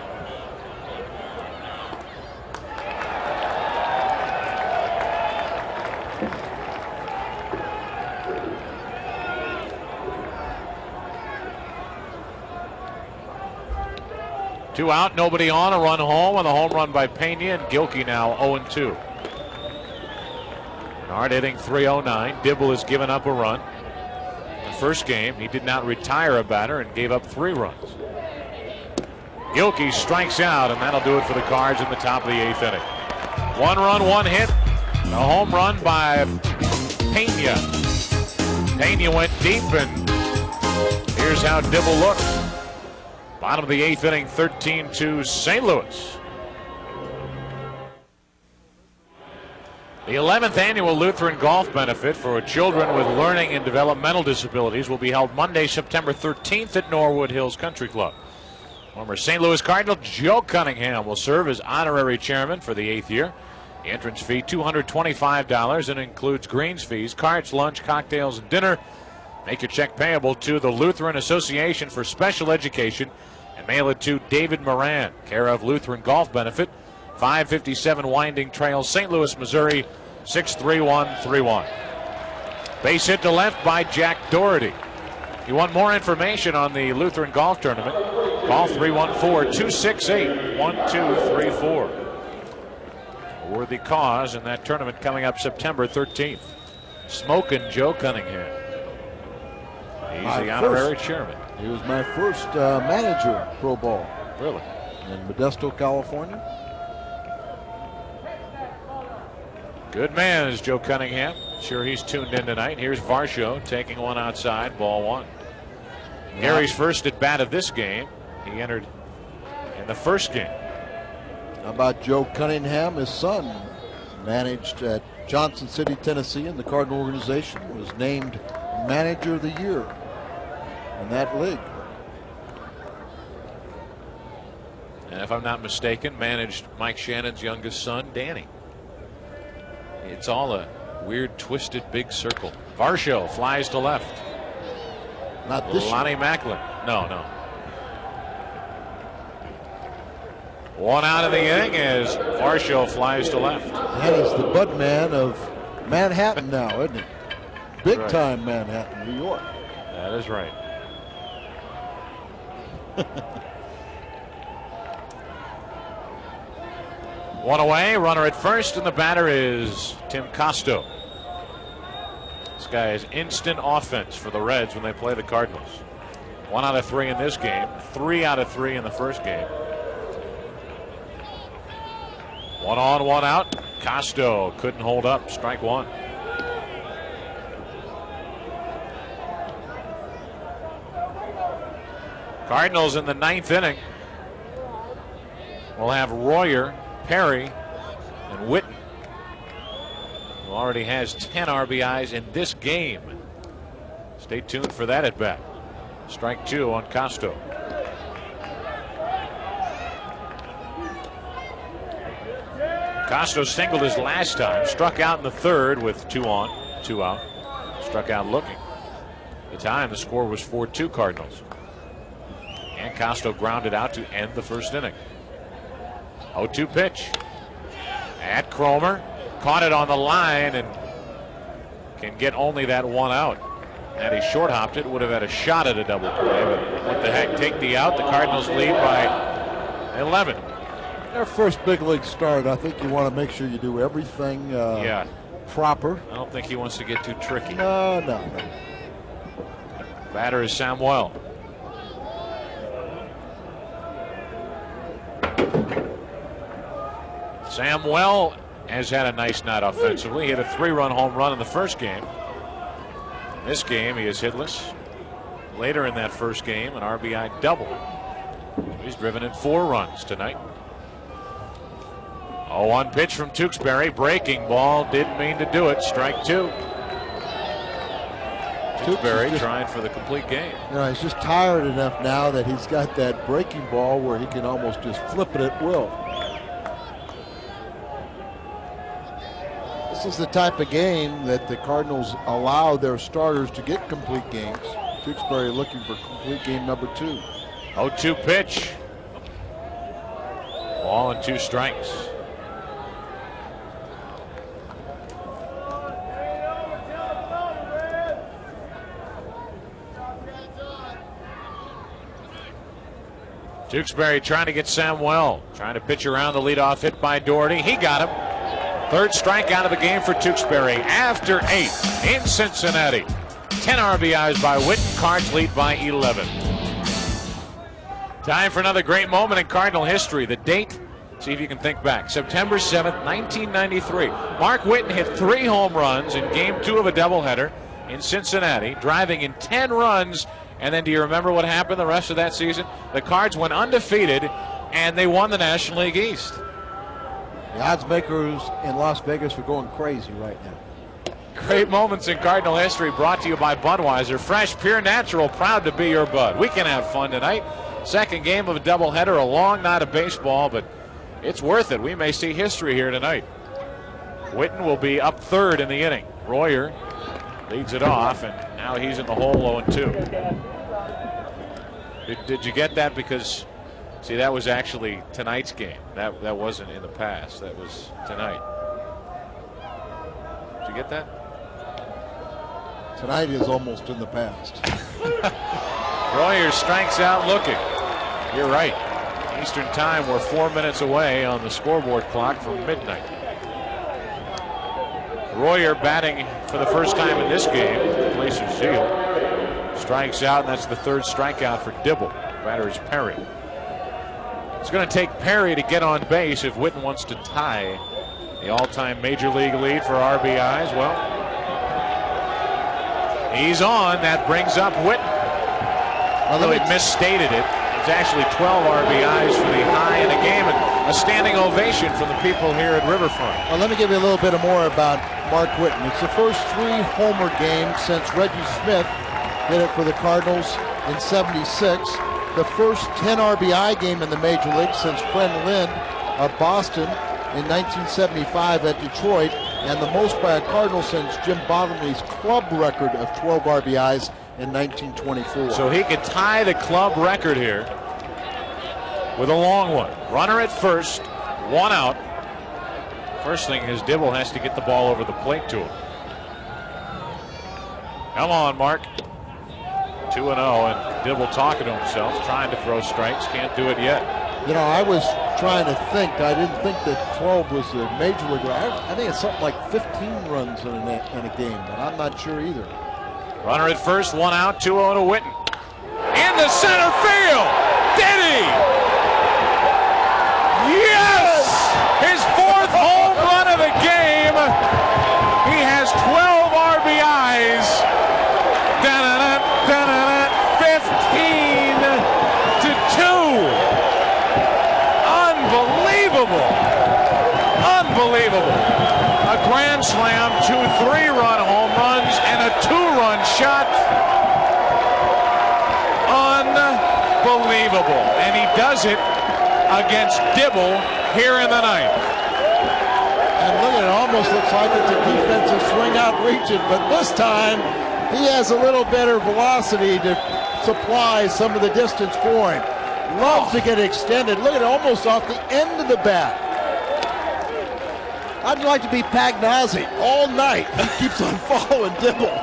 Two out, nobody on, a run home, and a home run by Pena, and Gilkey now 0-2. Bernard hitting .309. Dibble has given up a run. In the first game, he did not retire a batter and gave up 3 runs. Gilkey strikes out, and that'll do it for the Cards in the top of the 8th inning. 1 run, 1 hit. A home run by Pena. Pena went deep, and here's how Dibble looked. Bottom of the 8th inning, 13-2 St. Louis. The 11th annual Lutheran Golf Benefit for children with learning and developmental disabilities will be held Monday, September 13th at Norwood Hills Country Club. Former St. Louis Cardinal Joe Cunningham will serve as honorary chairman for the 8th year. The entrance fee $225 and includes greens fees, carts, lunch, cocktails, and dinner. Make your check payable to the Lutheran Association for Special Education and mail it to David Moran, care of Lutheran Golf Benefit, 557 Winding Trail, St. Louis, Missouri, 63131. Base hit to left by Jack Doherty. If you want more information on the Lutheran Golf Tournament, call 314-268-1234. A worthy cause in that tournament coming up September 13th. Smokin' Joe Cunningham. He's the honorary chairman. He was my first manager pro ball. Really? In Modesto, California. Good man is Joe Cunningham. Sure he's tuned in tonight. Here's Varsho taking one outside, ball 1. Gary's first at bat of this game. He entered in the first game. How about Joe Cunningham? His son managed at Johnson City, Tennessee, and the Cardinal organization, was named Manager of the Year in that league. And if I'm not mistaken, managed Mike Shannon's youngest son, Danny. It's all a weird, twisted, big circle. Varsho flies to left. Not this Lonnie year. Macklin. No. One out of the inning as Varsho flies to left. That is the bud man of Manhattan now, isn't he? Big Right. time Manhattan, New York. That is right. One away, runner at first, and the batter is Tim Costo. This guy is instant offense for the Reds when they play the Cardinals. 1 out of 3 in this game, 3 out of 3 in the first game. 1 on, 1 out. Costo couldn't hold up. Strike 1. Cardinals in the 9th inning will have Royer, Perry, and Whitten, who already has 10 RBIs in this game. Stay tuned for that at bat. Strike 2 on Costo. Costo singled his last time, struck out in the 3rd with 2 on, 2 out. Struck out looking. At the time, the score was 4-2 Cardinals. And Costo grounded out to end the 1st inning. 0-2 pitch. At Cromer. Caught it on the line and can get only that 1 out. Had he short hopped it, would have had a shot at a double play. But what the heck, take the out. The Cardinals lead by 11. Their first big league start, I think you want to make sure you do everything proper. I don't think he wants to get too tricky. No. Batter is Samuel. Samuel has had a night offensively. He hit a 3-run home run in the first game. In this game, he is hitless. Later in that first game, an RBI double. He's driven in 4 runs tonight. 0-1 pitch from Tewksbury. Breaking ball. Didn't mean to do it. Strike 2. Tewksbury trying for the complete game. You know, he's just tired enough now that he's got that breaking ball where he can almost just flip it at will. This is the type of game that the Cardinals allow their starters to get complete games. Tewksbury looking for complete game number 2. 0-2 pitch. Ball and 2 strikes. Tewksbury trying to get Samuel. Trying to pitch around the leadoff hit by Doherty. He got him. 3rd strikeout of the game for Tewksbury after 8 in Cincinnati. 10 RBIs by Whitten. Cards lead by 11. Time for another great moment in Cardinal history. The date, see if you can think back. September 7th, 1993. Mark Whiten hit 3 home runs in game 2 of a doubleheader in Cincinnati, driving in 10 runs. And then do you remember what happened the rest of that season? The Cards went undefeated and they won the National League East. The odds makers in Las Vegas are going crazy right now. Great moments in Cardinal history brought to you by Budweiser. Fresh, pure, natural, proud to be your Bud. We can have fun tonight. Second game of a doubleheader, a long night of baseball, but it's worth it. We may see history here tonight. Whitten will be up 3rd in the inning. Royer leads it off, and now he's in the hole 0-2. Did you get that? Because, see, that was actually tonight's game. That wasn't in the past. That was tonight. Did you get that? Tonight is almost in the past. Royer strikes out looking. You're right. Eastern time, we're 4 minutes away on the scoreboard clock from midnight. Royer batting for the first time in this game in place of Zeal. Strikes out, and that's the 3rd strikeout for Dibble. Batter is Perry. It's going to take Perry to get on base if Whitten wants to tie the all-time major league lead for RBIs. Well, he's on. That brings up Whitten. Although he misstated it. It's actually 12 RBIs for the high in the game, and a standing ovation from the people here at Riverfront. Well, let me give you a little bit more about Mark Whiten. It's the first 3 homer games since Reggie Smith did it for the Cardinals in '76. The first 10 RBI game in the major league since Fred Lynn of Boston in 1975 at Detroit, and the most by a Cardinal since Jim Bottomley's club record of 12 RBIs in 1924. So he could tie the club record here with a long one. Runner at first, 1 out. First thing is Dibble has to get the ball over the plate to him. Come on, Mark. 2-0, and Dibble talking to himself, trying to throw strikes. Can't do it yet. You know, I was trying to think. I didn't think that 12 was the major league. I think it's something like 15 runs in a game, but I'm not sure either. Runner at first, 1 out, 2-0 to Whiten. In the center field! Did he? Yes! His 4th home run of the game. He has 12 RBIs. 15-2. Unbelievable. Unbelievable. A grand slam, 2 3-run home runs, and a 2-run shot. Unbelievable. And he does it against Dibble here in the 9th. And look at it, almost looks like it's a defensive swing out reaching, but this time he has a little better velocity to supply some of the distance for him. Loves to get extended. Look at it, almost off the end of the bat. I'd like to be Pagnozzi all night. He keeps on following Dibble.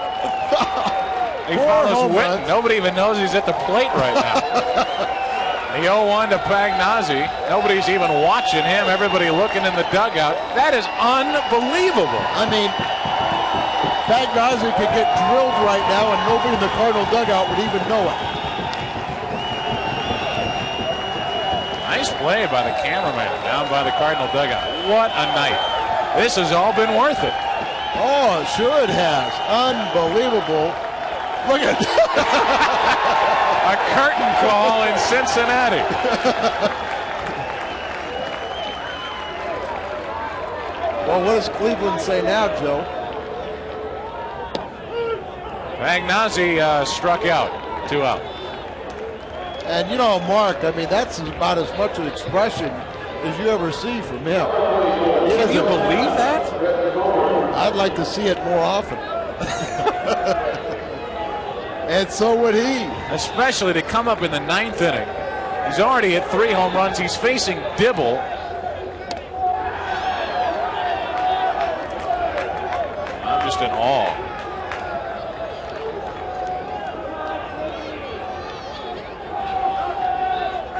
He follows Whiten. Nobody even knows he's at the plate right now. The 0-1 to Pagnozzi. Nobody's even watching him. Everybody looking in the dugout. That is unbelievable. I mean, Pagnozzi could get drilled right now and nobody in the Cardinal dugout would even know it. Nice play by the cameraman down by the Cardinal dugout. What a night. This has all been worth it. Oh, sure it has. Unbelievable. Look at a curtain call in Cincinnati. Well, what does Cleveland say now, Joe? Pagnozzi struck out, 2 out. And you know, Mark, I mean, that's about as much an expression as you ever see from him. Can you believe that? I'd like to see it more often. And so would he. Especially to come up in the 9th inning. He's already hit 3 home runs. He's facing Dibble. I'm just in awe.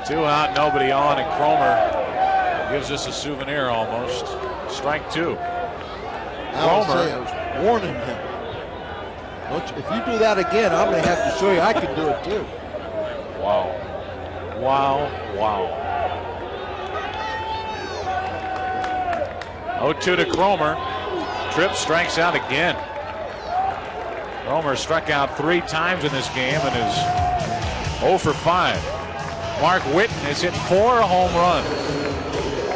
Two out, nobody on, and Cromer gives us a souvenir almost. Strike 2. Cromer. I was warning him. If you do that again, I'm going to have to show you I can do it too. Wow. Wow, wow. 0-2 to Cromer. Tripp strikes out again. Cromer struck out 3 times in this game and is 0 for 5. Mark Whiten has hit 4 home runs.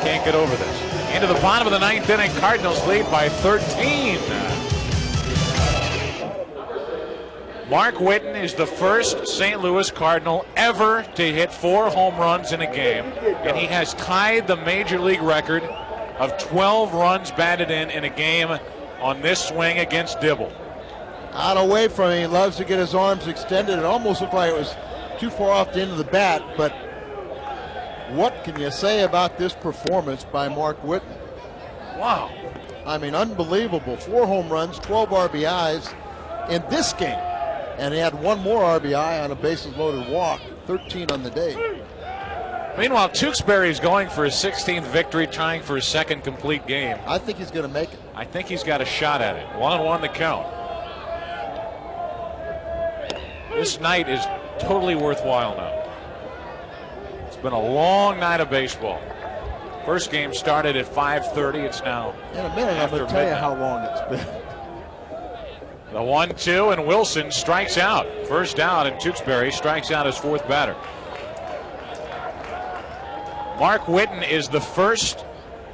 Can't get over this. Into the bottom of the 9th inning, Cardinals lead by 13. Mark Whiten is the first St. Louis Cardinal ever to hit 4 home runs in a game, and he has tied the major league record of 12 runs batted in a game on this swing against Dibble. Out away from him, he loves to get his arms extended. It almost looked like it was too far off the end of the bat, but what can you say about this performance by Mark Whiten? Wow. I mean, unbelievable. 4 home runs, 12 RBIs in this game. And he had 1 more RBI on a bases loaded walk, 13 on the day. Meanwhile, Tewksbury is going for his 16th victory, trying for his 2nd complete game. I think he's going to make it. I think he's got a shot at it. 1-1 the count. This night is totally worthwhile now. It's been a long night of baseball. First game started at 5:30. It's now in a minute. I'm going to tell you how long it's been. The 1-2, and Wilson strikes out. First out, and Tewksbury strikes out his 4th batter. Mark Whiten is the first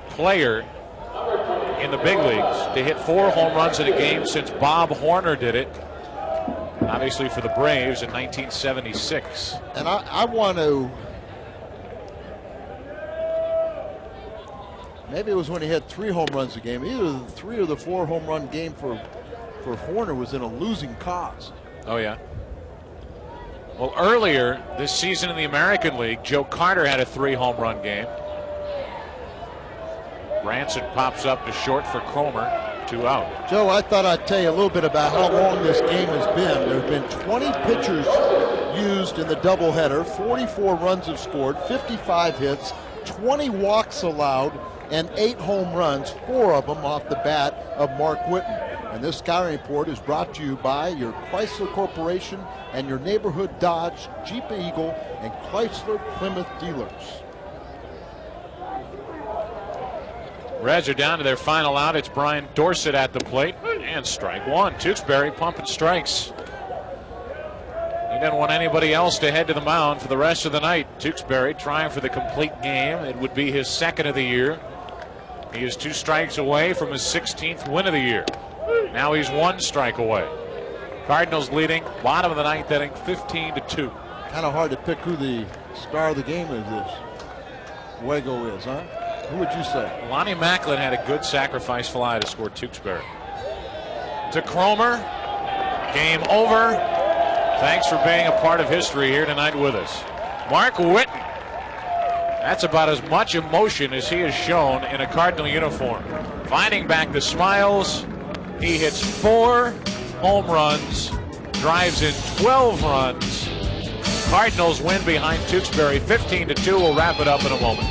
player in the big leagues to hit 4 home runs in a game since Bob Horner did it, obviously for the Braves in 1976. And I want to, maybe it was when he had 3 home runs a game. Either the 3 or the 4 home run game for Horner was in a losing cause. Oh, yeah. Well, earlier this season in the American League, Joe Carter had a 3 home run game. Ranson pops up to short for Cromer, 2 out. Joe, I thought I'd tell you a little bit about how long this game has been. There have been 20 pitchers used in the doubleheader, 44 runs have scored, 55 hits, 20 walks allowed, and 8 home runs, 4 of them off the bat of Mark Whiten. And this scouting report is brought to you by your Chrysler Corporation and your neighborhood Dodge, Jeep Eagle, and Chrysler Plymouth dealers. Reds are down to their final out. It's Brian Dorsett at the plate. And strike 1. Tewksbury pumping strikes. He didn't want anybody else to head to the mound for the rest of the night. Tewksbury trying for the complete game. It would be his 2nd of the year. He is 2 strikes away from his 16th win of the year. Now he's 1 strike away. Cardinals leading, bottom of the 9th inning, 15-2. Kind of hard to pick who the star of the game is this. Wago is, huh? Who would you say? Lonnie Macklin had a good sacrifice fly to score Tewksbury. To Cromer. Game over. Thanks for being a part of history here tonight with us. Mark Whiten. That's about as much emotion as he has shown in a Cardinal uniform. Finding back the smiles. He hits 4 home runs. Drives in 12 runs. Cardinals win behind Tewksbury 15-2. We'll wrap it up in a moment.